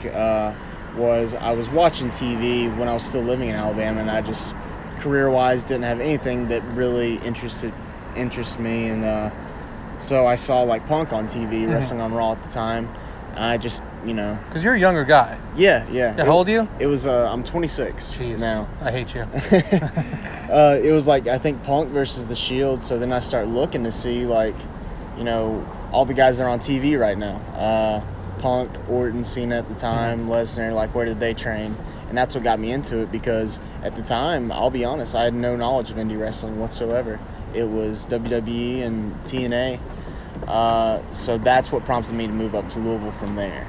was I was watching TV when I was still living in Alabama, and I just, career-wise, didn't have anything that really interested me, and so I saw like Punk on TV, wrestling on Raw at the time. I just, Because you're a younger guy. Yeah. How old are you? It was, I'm 26 Jeez, now. I hate you. It was like, I think Punk versus The Shield, so then I start looking to see, like, all the guys that are on TV right now. Punk, Orton, Cena at the time, Lesnar, like, where did they train? And that's what got me into it, because at the time, I'll be honest, I had no knowledge of indie wrestling whatsoever. It was WWE and TNA. So that's what prompted me to move up to Louisville from there.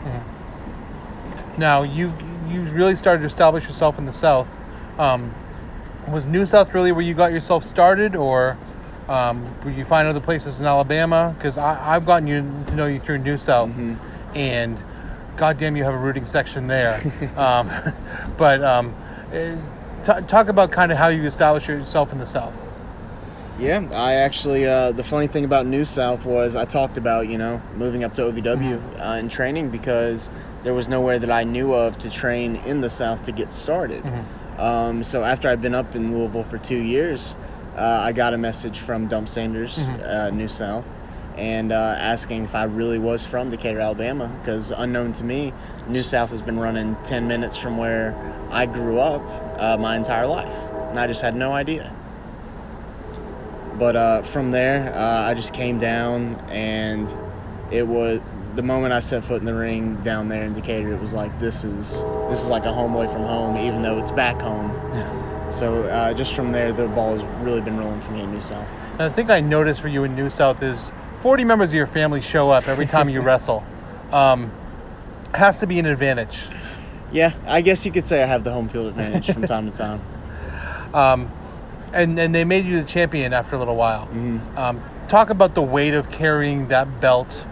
Now, you really started to establish yourself in the South. Was New South really where you got yourself started, or would you find other places in Alabama? Because I've gotten to know you through New South, and goddamn, you have a rooting section there. Talk about kind of how you establish yourself in the South. Yeah, I actually, the funny thing about New South was I talked about, moving up to OVW in training because there was nowhere that I knew of to train in the South to get started. So after I'd been up in Louisville for 2 years, I got a message from Dump Sanders, New South, and asking if I really was from Decatur, Alabama, because unknown to me, New South has been running 10 minutes from where I grew up my entire life, and I just had no idea. But from there, I just came down, and it was the moment I set foot in the ring down there in Decatur. It was like this is like a home away from home, even though it's back home. Yeah. So just from there, the ball has really been rolling for me in New South. And the thing I noticed for you in New South is 40 members of your family show up every time you wrestle. Has to be an advantage. Yeah, I guess you could say I have the home field advantage from time to time. And they made you the champion after a little while. Talk about the weight of carrying that belt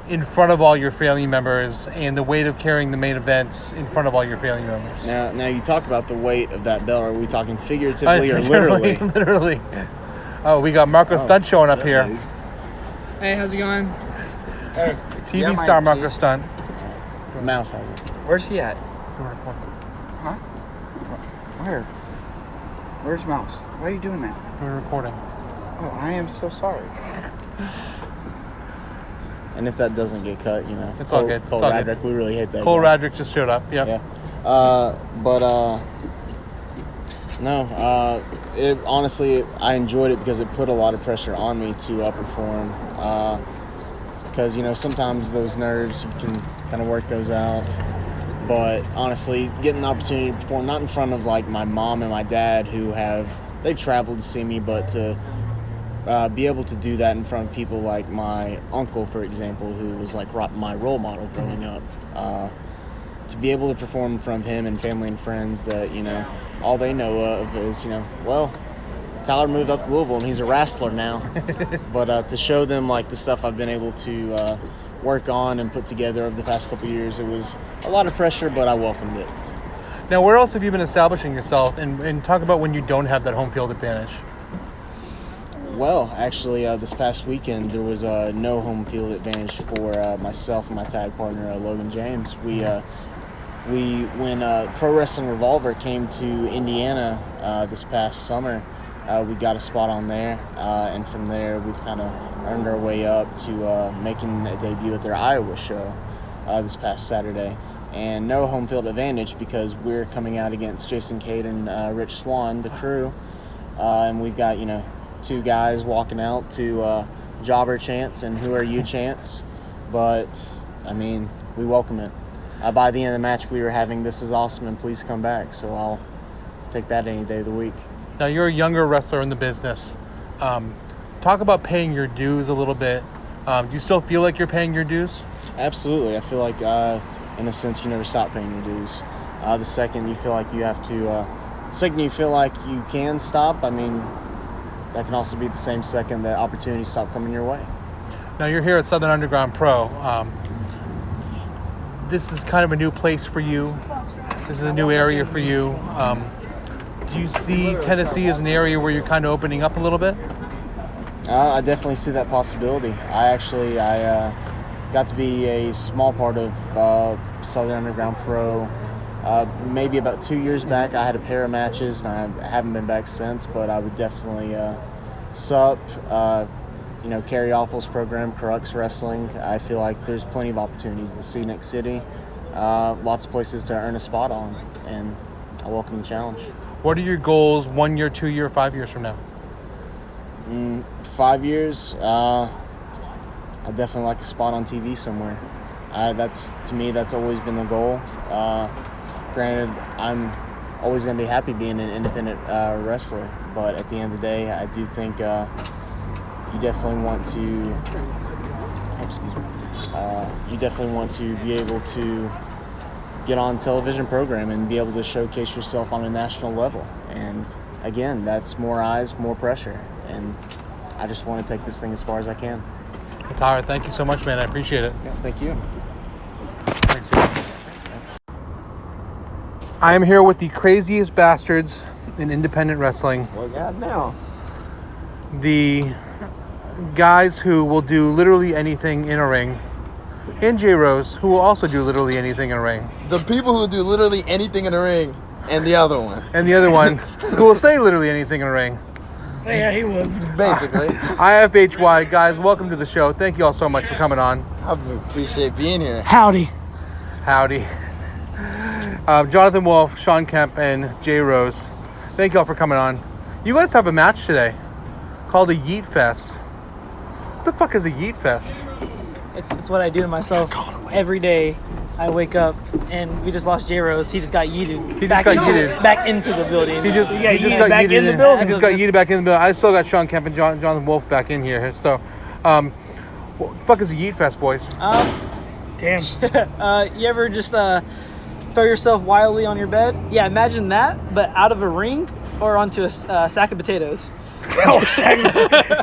in front of all your family members and the weight of carrying the main events in front of all your family members. Now you talk about the weight of that belt. Are we talking figuratively or literally? Literally. Oh, we got Marco Stunt showing up here. Hey, how's it going? Hey, TV star Marco Stunt. Mouse has it. Where's he at? Huh? Where? Where's Mouse? Why are you doing that? We're recording. Oh, I am so sorry. And if that doesn't get cut, it's all good. Cole Radrick, we really hate that. Cole guy. Radrick just showed up. Yep. Yeah. No. It honestly, I enjoyed it because it put a lot of pressure on me to perform. Because sometimes those nerves, you can kind of work those out. But honestly, getting the opportunity to perform, not in front of like my mom and my dad they've traveled to see me, but to be able to do that in front of people like my uncle, for example, who was like my role model growing up, to be able to perform in front of him and family and friends that, all they know of is, well, Tyler moved up to Louisville and he's a wrestler now. But to show them like the stuff I've been able to work on and put together over the past couple of years, it was a lot of pressure, but I welcomed it. Now, where else have you been establishing yourself? And talk about when you don't have that home field advantage. Well, actually, this past weekend, there was no home field advantage for myself and my tag partner, Logan James. When Pro Wrestling Revolver came to Indiana this past summer, we got a spot on there, and from there, we've kind of earned our way up to making a debut at their Iowa show this past Saturday. And no home field advantage because we're coming out against Jason Cade and Rich Swan, the crew, and we've got, two guys walking out to Jobber chants and Who Are You chants, but I mean, we welcome it. By the end of the match, we were having This Is Awesome and Please Come Back, so I'll take that any day of the week. Now, you're a younger wrestler in the business. Talk about paying your dues a little bit. Do you still feel like you're paying your dues? Absolutely. I feel like, in a sense, you never stop paying your dues. The second you feel like you have to, second you feel like you can stop, I mean, that can also be the same second that opportunities stop coming your way. Now, you're here at Southern Underground Pro. This is kind of a new place for you. This is a new area for you. Do you see Tennessee as an area where you're kind of opening up a little bit? I definitely see that possibility. I got to be a small part of Southern Underground Pro. Maybe about 2 years back, I had a pair of matches, and I haven't been back since, but I would definitely sup, Carrie Awful's program, Crux Wrestling. I feel like there's plenty of opportunities to see next city, lots of places to earn a spot on, and I welcome the challenge. What are your goals 1 year, 2 year, 5 years from now? 5 years, I definitely like a spot on TV somewhere. To me, that's always been the goal. Granted, I'm always going to be happy being an independent wrestler, but at the end of the day, I do think you definitely want to. You definitely want to be able to get on television program and be able to showcase yourself on a national level. And again, that's more eyes, more pressure, and I just want to take this thing as far as I can. Tyler, thank you so much, man. I appreciate it. Yeah, thank you. I am here with the craziest bastards in independent wrestling. What God now? The guys who will do literally anything in a ring. And J Rose, who will also do literally anything in a ring. The people who do literally anything in the ring, and the other one. And the other one, who will say literally anything in a ring. Yeah, he would. Basically. IFHY, guys, welcome to the show. Thank you all so much for coming on. I appreciate being here. Howdy. Howdy. Jonathan Wolf, Sean Kemp, and J Rose. Thank you all for coming on. You guys have a match today called a Yeet Fest. What the fuck is a Yeet Fest? It's what I do to myself every day. I wake up and we just lost J Rose. He just got yeeted. He just got yeeted back into the building. He just got yeeted back in the building. He just got yeeted back in the building. I still got Sean Kemp and Jonathan Wolf back in here. So, what the fuck is a Yeet Fest, boys? Damn. You ever just throw yourself wildly on your bed? Yeah, imagine that, but out of a ring or onto a sack of potatoes.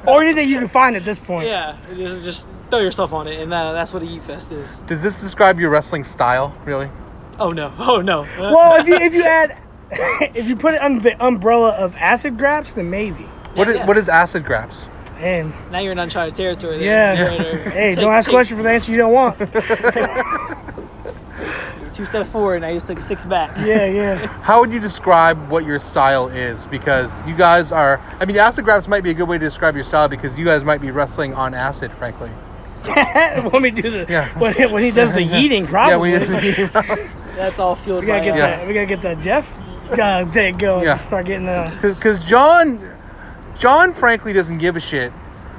Or anything you can find at this point. Yeah, just throw yourself on it, and that's what a Yeet Fest is. Does this describe your wrestling style, really? Oh no. Well, if you put it under the umbrella of acid graps, then maybe. What is acid graps? And now you're in uncharted territory there. Yeah. Hey, don't ask questions for the answer you don't want. 2 steps forward, now you just took 6 back. Yeah. How would you describe what your style is? Because you guys are, acid graps might be a good way to describe your style because you guys might be wrestling on acid, frankly. When we do when he does the yeeting, probably. Yeah, when he does the yeeting. That's all fueled we gotta by we gotta get that Jeff thing going. Yeah. Start getting Because John frankly doesn't give a shit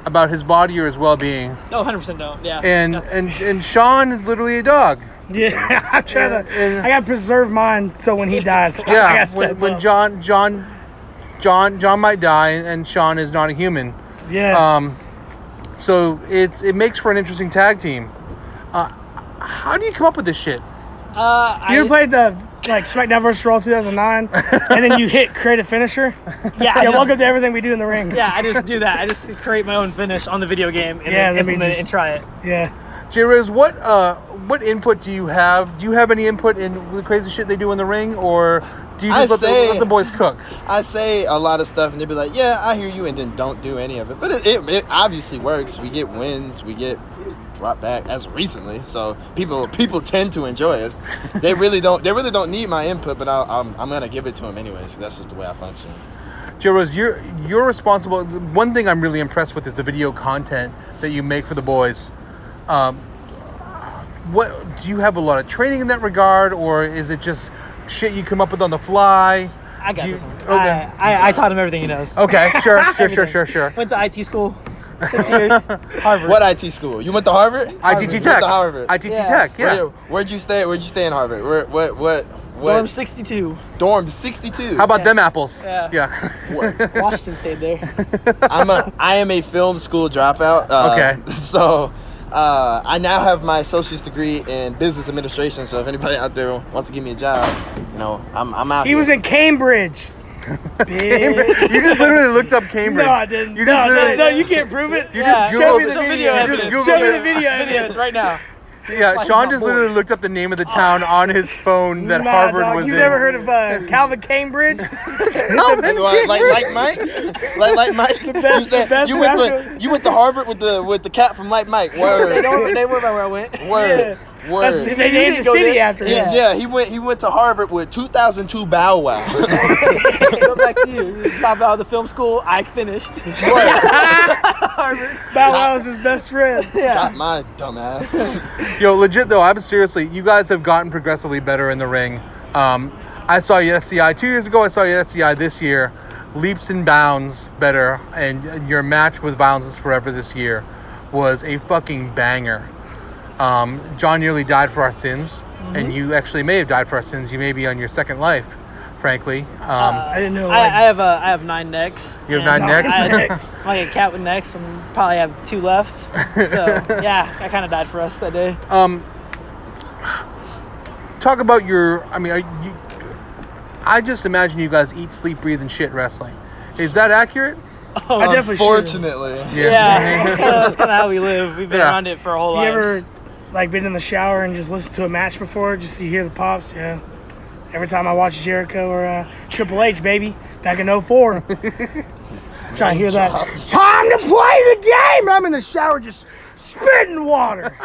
about his body or his well-being. Oh, 100% don't. Yeah. And Sean is literally a dog. Yeah, I'm trying to. I gotta preserve mine so when he dies. Yeah, when John might die and Sean is not a human. Yeah. So it makes for an interesting tag team. How do you come up with this shit? You ever played the SmackDown vs. Raw 2009, and then you hit create a finisher? Yeah. Welcome to everything we do in the ring. Yeah, I just do that. I just create my own finish on the video game and then implement it and try it. Yeah. J-Riz, what input do you have? Do you have any input in the crazy shit they do in the ring, or do you just let the boys cook? I say a lot of stuff, and they'll be like, yeah, I hear you, and then don't do any of it. But it obviously works. We get wins. We get brought back as recently. So people tend to enjoy us. They really don't need my input, but I'm going to give it to them anyway. So that's just the way I function. J-Rose, you're responsible. One thing I'm really impressed with is the video content that you make for the boys. What do you have a lot of training in that regard, or is it just shit you come up with on the fly? I got this one. Okay. I taught him everything he knows. Okay, sure. Went to IT school, 6 years. Harvard. What IT school? You went to Harvard? ITT Tech. To Harvard. ITT Tech. Yeah. Where'd you stay? Where'd you stay in Harvard? What? Dorm 62. Dorm 62. How about them apples? Yeah. Washington stayed there. I am a film school dropout. Okay. So. I now have my associate's degree in business administration, so if anybody out there wants to give me a job, I'm out. He was in Cambridge. Cambridge. You just literally looked up Cambridge. No, I didn't. You just No, you can't prove it. You just Googled Show me the it. video. You just Googled Show me it. the video evidence right now. Yeah, Sean just literally looked up the name of the town on his phone that Harvard was in. You never heard of Calvin Cambridge? Calvin like Mike? Like Mike? You went to Harvard with the cat from Like Mike. Word. They know about where I went. Word. Yeah. Word. They named the city after him. Yeah, he went to Harvard with 2002 Bow Wow. Go back to you. Top out of the film school, I finished. Harvard. Bow Wow was his best friend. Got my dumb ass. Yo, legit though, I'm seriously, you guys have gotten progressively better in the ring. I saw you at SCI 2 years ago, I saw you at SCI this year. Leaps and bounds better, and your match with Violence is Forever this year was a fucking banger. John nearly died for our sins, and you actually may have died for our sins. You may be on your second life, frankly. I didn't know. I have 9 necks. You have 9 necks? I'm like a cat with necks, and probably have 2 left. So yeah, I kind of died for us that day. Talk about your. I just imagine you guys eat, sleep, breathe, and shit wrestling. Is that accurate? Oh, I definitely unfortunately. Yeah. That's kind of how we live. We've been around it for our whole lives. You ever been in the shower and just listened to a match before, just to hear the pops? Yeah. every time I watch Jericho or Triple H, baby, back in 04. Trying to hear that. Time to play the game! I'm in the shower just spitting water.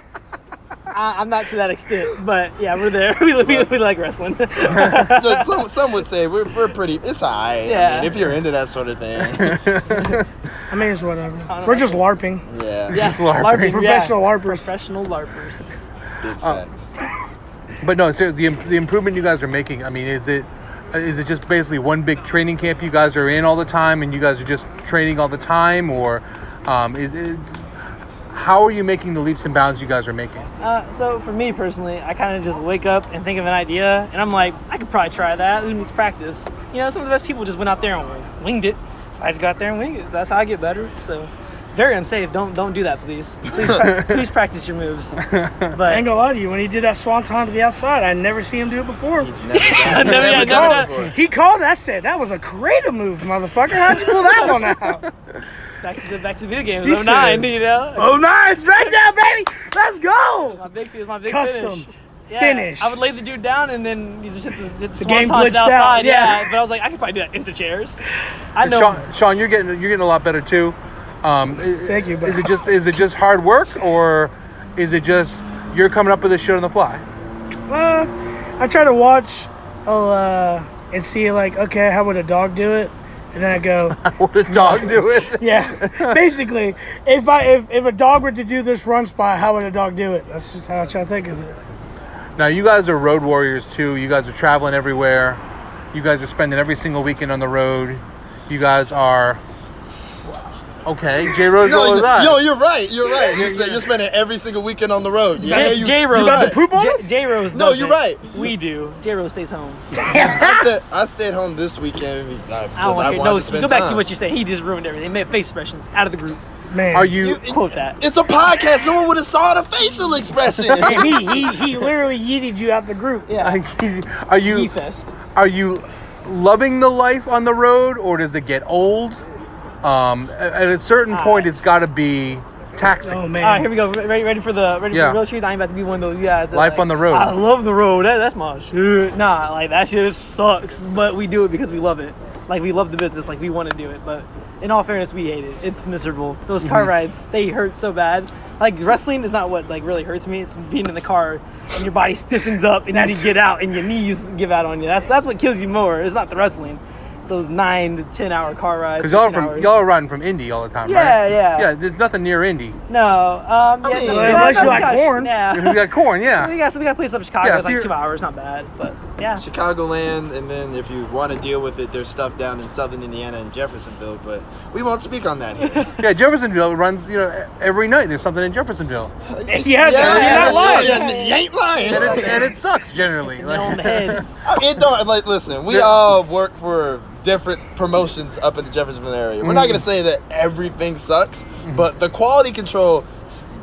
I'm not to that extent, but yeah, we're there. We like wrestling. Some would say we're pretty. It's alright. Yeah. I mean, if you're into that sort of thing. I mean, it's whatever. We're just LARPing. Yeah. Just LARPing. Professional LARPers. Professional LARPers. Big facts. But no, so the improvement you guys are making, I mean, is it just basically one big training camp you guys are in all the time and you guys are just training all the time, or how are you making the leaps and bounds you guys are making? So for me personally, I kind of just wake up and think of an idea, and I'm like, I could probably try that. Who needs practice? You know, some of the best people just went out there and winged it. So I just got there and winged it. That's how I get better. So very unsafe. Don't do that, please. Please practice your moves. But I ain't gonna lie to you, when he did that swanton to the outside, I never seen him do it before. He's never done it before. He called it. I said, that was a creative move, motherfucker. How'd you pull that one out? back to the video games. He 09, said, you know. 09, straight down, baby. Let's go. My big Custom finish. Yeah, finish. I would lay the dude down and then you just hit the game swantons glitched outside. out, yeah. But I was like, I could probably do that into chairs. I know. Sean, you're getting a lot better too. Thank you. Is it just hard work, or is it just you're coming up with this shit on the fly? I try to watch and see, like, okay, how would a dog do it? And then I go, How would a dog do it? yeah. Basically, if a dog were to do this run spot, how would a dog do it? That's just how I try to think of it. Now, you guys are road warriors too. You guys are traveling everywhere. You guys are spending every single weekend on the road. You guys are... Okay, J Rose rolls eyes. Yo, you're right. You're spending every single weekend on the road. J Rose. You got the poop on us? J Rose. No, you're right. We do. J Rose stays home. I stayed home this weekend. I don't want to hear no. Go back to what you said. He just ruined everything. He made face expressions out of the group. Man, Are you Quote that. It's a podcast. No one would have saw the facial expression. he literally yeeted you out the group. Yeah. are you E-fest. are you loving the life on the road, or does it get old? At a certain point, it's got to be taxing. Oh man. All right, here we go. Ready for the real truth. I ain't about to be one of those guys. Life on the road. I love the road. That's my shit. Nah, like that shit sucks, but we do it because we love it. Like we love the business. Like we want to do it. But in all fairness, we hate it. It's miserable. Those car rides, they hurt so bad. Like wrestling is not what like really hurts me. It's being in the car and your body stiffens up and then you get out and your knees give out on you. That's what kills you more. It's not the wrestling. So those 9 to 10 hour car rides. Because y'all are riding from Indy all the time, yeah, right? Yeah. Yeah, there's nothing near Indy. No. unless you like corn. Yeah. We got corn, yeah. We got a place up in Chicago. Yeah, It's so like 2 hours, not bad. But yeah. Chicagoland, and then if you want to deal with it, there's stuff down in southern Indiana and Jeffersonville, but we won't speak on that here. Yeah, Jeffersonville runs, every night there's something in Jeffersonville. Yeah, you're not lying. You ain't lying. And it sucks generally. Nail on the head. It don't, like, listen, we all work for different promotions up in the Jeffersonville area. We're not going to say that everything sucks, but the quality control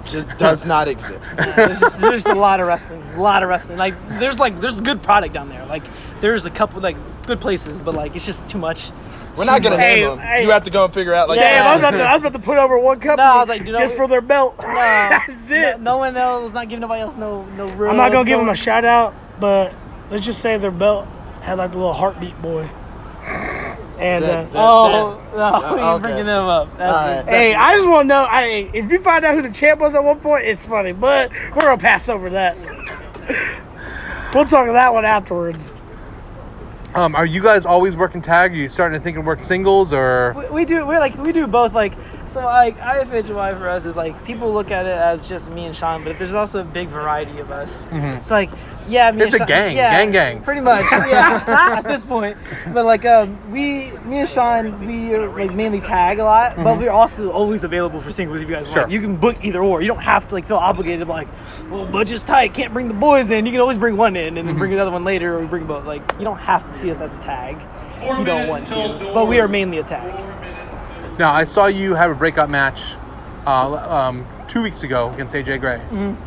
just does not exist. There's just a lot of wrestling. Like there's good product down there. Like there's a couple like good places, but like it's just too much. We're not gonna name them. Hey. You have to go and figure out. Like, I was about to put over one company I was like, just for their belt. No, That's it. No one else. Not giving nobody else no real. I'm not gonna give them a shout out, but let's just say their belt had like the little heartbeat boy. And you're bringing them up. Hey, I just want to know. If you find out who the champ was at one point, it's funny, but we're gonna pass over that. We'll talk that one afterwards. Are you guys always working tag? Are you starting to think of work singles, or? We do both. Like so, like IFHY for us is like people look at it as just me and Sean, but there's also a big variety of us. Mm-hmm. It's like. Yeah, it's a gang, gang. Pretty much, yeah, at this point. But like, me and Sean, we are like mainly tag a lot, but we're also always available for singles if you guys want. You can book either or. You don't have to like feel obligated to like, well, budget's tight, can't bring the boys in. You can always bring one in and then bring the other one later, or we bring both. Like, you don't have to see us as a tag. You don't want to, but we are mainly a tag. Now, I saw you have a breakout match 2 weeks ago against AJ Gray. Mm-hmm.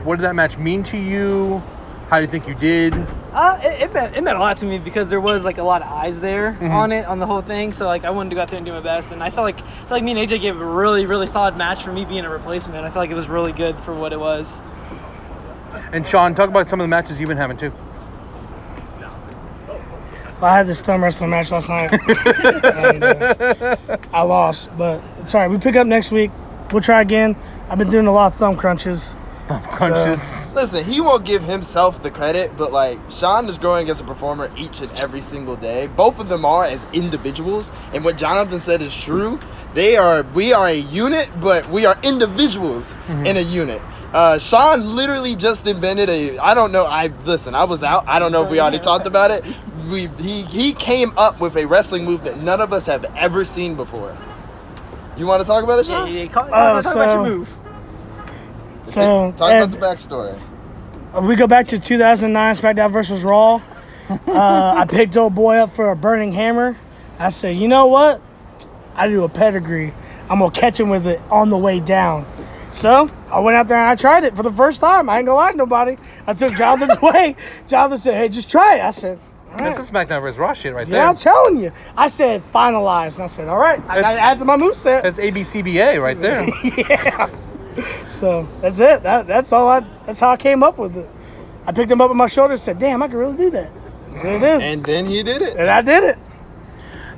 What did that match mean to you? How do you think you did? It meant a lot to me because there was like a lot of eyes there on the whole thing. So like I wanted to go out there and do my best, and I felt like me and AJ gave a really, really solid match for me being a replacement. I felt like it was really good for what it was. And Sean, talk about some of the matches you've been having too. Well, I had this thumb wrestling match last night. And, I lost, but it's all right. We pick up next week. We'll try again. I've been doing a lot of thumb crunches. Listen, he won't give himself the credit, but like Sean is growing as a performer each and every single day. Both of them are as individuals, and what Jonathan said is true. We are a unit, but we are individuals in a unit. Sean literally just invented I was out. I don't know if we already talked about it. He came up with a wrestling move that none of us have ever seen before. You want to talk about it, Sean? Yeah. Talk about your move. So talk about the backstory. We go back to 2009 SmackDown vs. Raw. I picked old boy up for a burning hammer. I said, you know what? I do a pedigree. I'm going to catch him with it on the way down. So I went out there and I tried it for the first time. I ain't going to lie to nobody. I took Jonathan's way. Jonathan said, hey, just try it. I said, all right. That's some SmackDown vs. Raw shit right there. Yeah, I'm telling you. I said, finalize. And I said, all right. I got to add to my moveset. That's ABCBA right there. Yeah. So that's it. That's how I came up with it. I picked him up on my shoulder and said, damn, I can really do that. There it is. And then he did it. And I did it.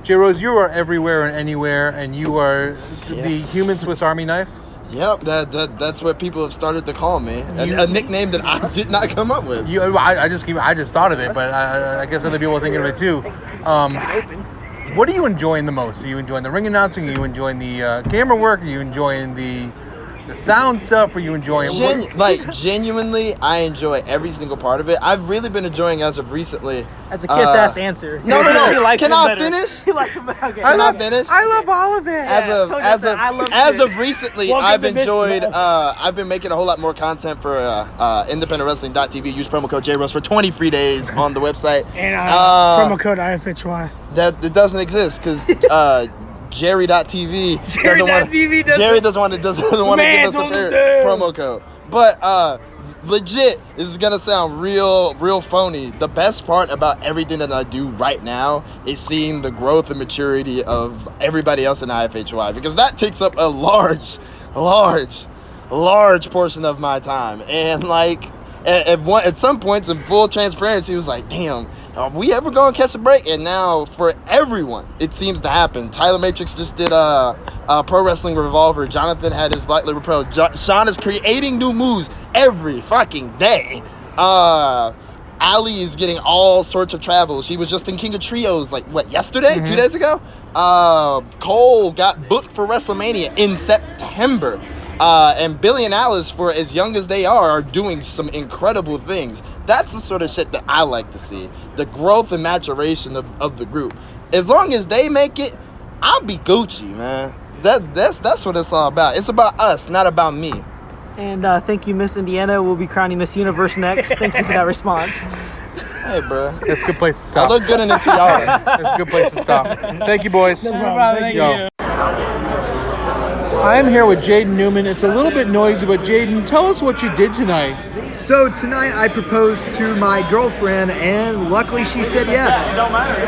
J. Rose, you are everywhere and anywhere, and you are the human Swiss Army knife. Yep, that's what people have started to call me. A nickname that I did not come up with. I just thought of it, but I guess other people are thinking of it too. What are you enjoying the most? Are you enjoying the ring announcing? Are you enjoying the camera work? Are you enjoying the sound stuff? Are you enjoying genuinely, I enjoy every single part of it. I've really been enjoying as of recently. That's a kiss-ass answer. No. He likes Can him I better. finish? He likes him better. Okay. I love all of it. As of recently, I've enjoyed. I've been making a whole lot more content for independentwrestling.tv. Use promo code JRose for 20 free days on the website. And promo code IFHY. That it doesn't exist because Jerry.tv doesn't want to give us a promo code. But legit, this is gonna sound real phony. The best part about everything that I do right now is seeing the growth and maturity of everybody else in IFHY, because that takes up a large portion of my time. And like at some points, in full transparency, it was like, damn, are we ever gonna catch a break? And now for everyone, it seems to happen. Tyler Matrix just did Pro Wrestling Revolver. Jonathan had his Black Label Pro. Sean is creating new moves every fucking day. Ali is getting all sorts of travel. She was just in King of Trios, yesterday? 2 days ago? Cole got booked for WrestleMania in September. And Billy and Alice, for as young as they are doing some incredible things. That's the sort of shit that I like to see. The growth and maturation of the group. As long as they make it, I'll be Gucci, man. That's what it's all about. It's about us, not about me. And thank you, Miss Indiana. We'll be crowning Miss Universe next. Thank you for that response. Hey, bro. That's a good place to stop. I look good in a tiara. That's a good place to stop. Thank you, boys. No problem. Thank you. I'm here with Jaden Newman. It's a little bit noisy, but Jaden, tell us what you did tonight. So tonight I proposed to my girlfriend, and luckily she said yes.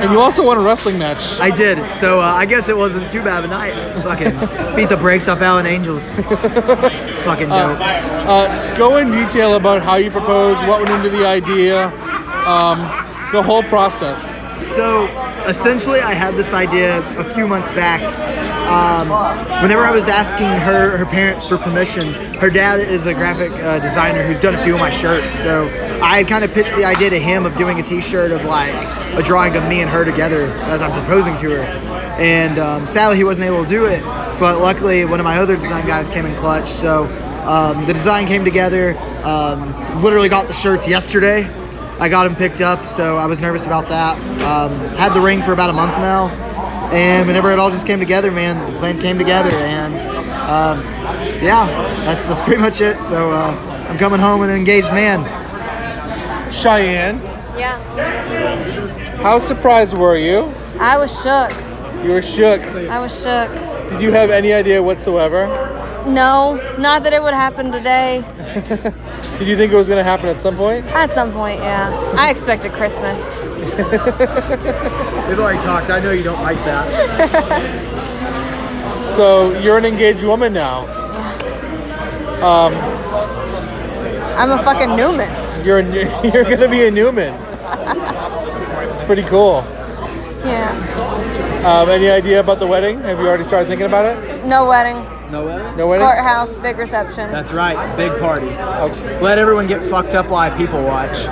And you also won a wrestling match. I did. So I guess it wasn't too bad of a night. Fucking beat the brakes off Alan Angels. Fucking dope. Go in detail about how you proposed, what went into the idea, the whole process. So essentially I had this idea a few months back. Whenever I was asking her parents for permission, her dad is a graphic designer who's done a few of my shirts. So I had kind of pitched the idea to him of doing a t-shirt of like a drawing of me and her together as I'm proposing to her. And sadly he wasn't able to do it, but luckily one of my other design guys came in clutch. So the design came together, literally got the shirts yesterday. I got them picked up, so I was nervous about that. Had the ring for about a month now, and whenever it all just came together, man, the plan came together, and that's pretty much it. So I'm coming home an engaged man. Cheyenne, Yeah. how surprised were you? I was shook. You were shook. I was shook. Did you have any idea whatsoever? No, not that it would happen today. Did you think it was going to happen at some point? At some point, yeah. I expected Christmas. We've already talked. I know you don't like that. So you're an engaged woman now. I'm a fucking Newman. You're going to be a Newman. It's pretty cool. Any idea about the wedding? Have you already started thinking about it? No wedding. No wedding? No wedding? Courthouse, big reception. That's right, big party. Let everyone get fucked up while people watch.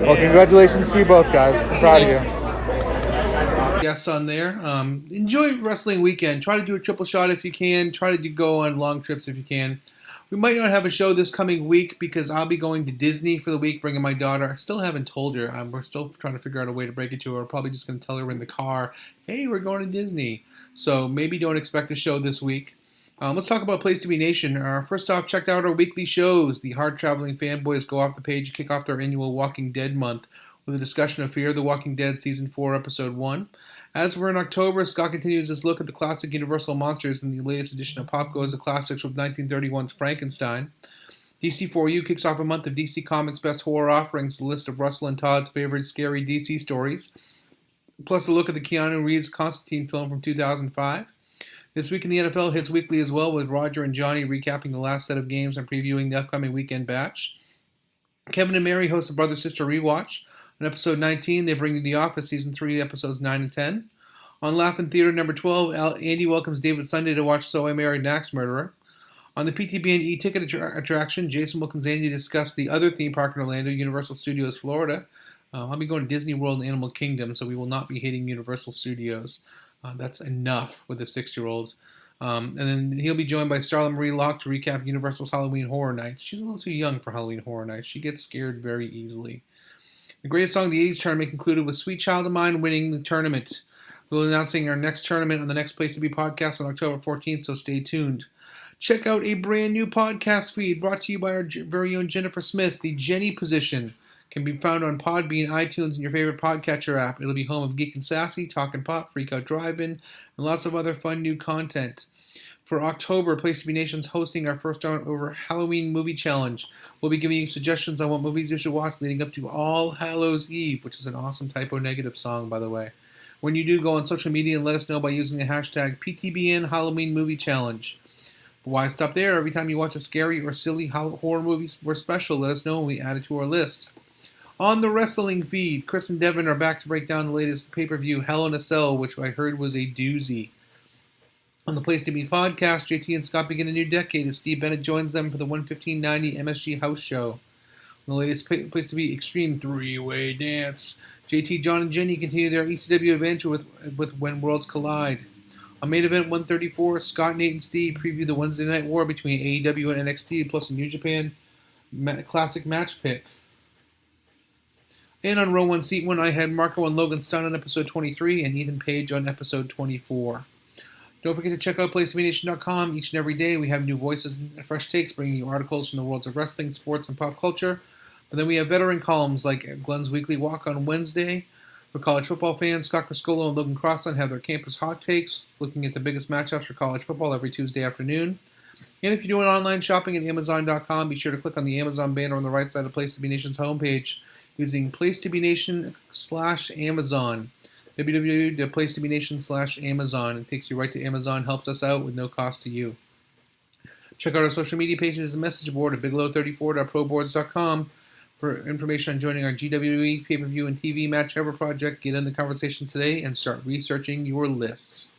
Well, congratulations to you both, guys. I'm proud of you. Guests on there. Enjoy wrestling weekend. Try to do a triple shot if you can. Try to go on long trips if you can. We might not have a show this coming week because I'll be going to Disney for the week, bringing my daughter. I still haven't told her. We're still trying to figure out a way to break it to her. We're probably just going to tell her in the car, hey, we're going to Disney. So maybe don't expect a show this week. Let's talk about Place to Be Nation. First off, check out our weekly shows. The hard-traveling fanboys go off the page and kick off their annual Walking Dead month with a discussion of Fear the Walking Dead Season 4, Episode 1. As we're in October, Scott continues his look at the classic Universal monsters in the latest edition of Pop Goes the Classics with 1931's Frankenstein. DC4U kicks off a month of DC Comics' best horror offerings with a list of Russell and Todd's favorite scary DC stories, plus a look at the Keanu Reeves Constantine film from 2005. This week in the NFL hits weekly as well, with Roger and Johnny recapping the last set of games and previewing the upcoming weekend batch. Kevin and Mary host a brother-sister rewatch. On episode 19, they bring you The Office Season 3, episodes 9 and 10. On Laugh-In Theater number 12, Andy welcomes David Sunday to watch So I Married an Axe Murderer. On the PTB and e-ticket attraction, Jason welcomes Andy to discuss the other theme park in Orlando, Universal Studios Florida. I'll be going to Disney World and Animal Kingdom, so we will not be hitting Universal Studios. That's enough with the 6-year-olds. And then he'll be joined by Starla Marie Locke to recap Universal's Halloween Horror Nights. She's a little too young for Halloween Horror Nights. She gets scared very easily. The greatest song of the 80s tournament concluded with Sweet Child of Mine winning the tournament. We'll be announcing our next tournament on the Next Place to Be podcast on October 14th, so stay tuned. Check out a brand new podcast feed brought to you by our very own Jennifer Smith. The Jenny Position can be found on Podbean, iTunes, and your favorite podcatcher app. It'll be home of Geek and Sassy, Talkin' Pop, Freak Out Drive-In, and lots of other fun new content. For October, Place to Be Nation's hosting our first ever Halloween movie challenge. We'll be giving you suggestions on what movies you should watch leading up to All Hallows Eve, which is an awesome Typo Negative song, by the way. When you do, go on social media and let us know by using the hashtag PTBN Halloween Movie Challenge. But why stop there? Every time you watch a scary or silly horror movie or special, let us know and we add it to our list. On the wrestling feed, Chris and Devin are back to break down the latest pay-per-view Hell in a Cell, which I heard was a doozy. On the Place to Be podcast, JT and Scott begin a new decade as Steve Bennett joins them for the 11590 MSG House Show. On the latest Place to Be Extreme 3-Way Dance, JT, John, and Jenny continue their ECW adventure with When Worlds Collide. On Main Event 134, Scott, Nate, and Steve preview the Wednesday Night War between AEW and NXT, plus a New Japan Classic match pick. And on Row 1, Seat 1, I had Marco and Logan Stein on episode 23 and Ethan Page on episode 24. Don't forget to check out PlaceToBeNation.com. Each and every day we have new voices and fresh takes, bringing you articles from the worlds of wrestling, sports, and pop culture. But then we have veteran columns like Glenn's Weekly Walk on Wednesday. For college football fans, Scott Criscolo and Logan Crossland have their campus hot takes, looking at the biggest matchups for college football every Tuesday afternoon. And if you're doing online shopping at Amazon.com, be sure to click on the Amazon banner on the right side of Place to Be Nation's homepage using PlaceToBeNation/Amazon. www.PlaceToBeNation/Amazon. It takes you right to Amazon, helps us out with no cost to you. Check out our social media pages and message board at bigelow34.proboards.com for information on joining our GWE pay-per-view and TV match ever project. Get in the conversation today and start researching your lists.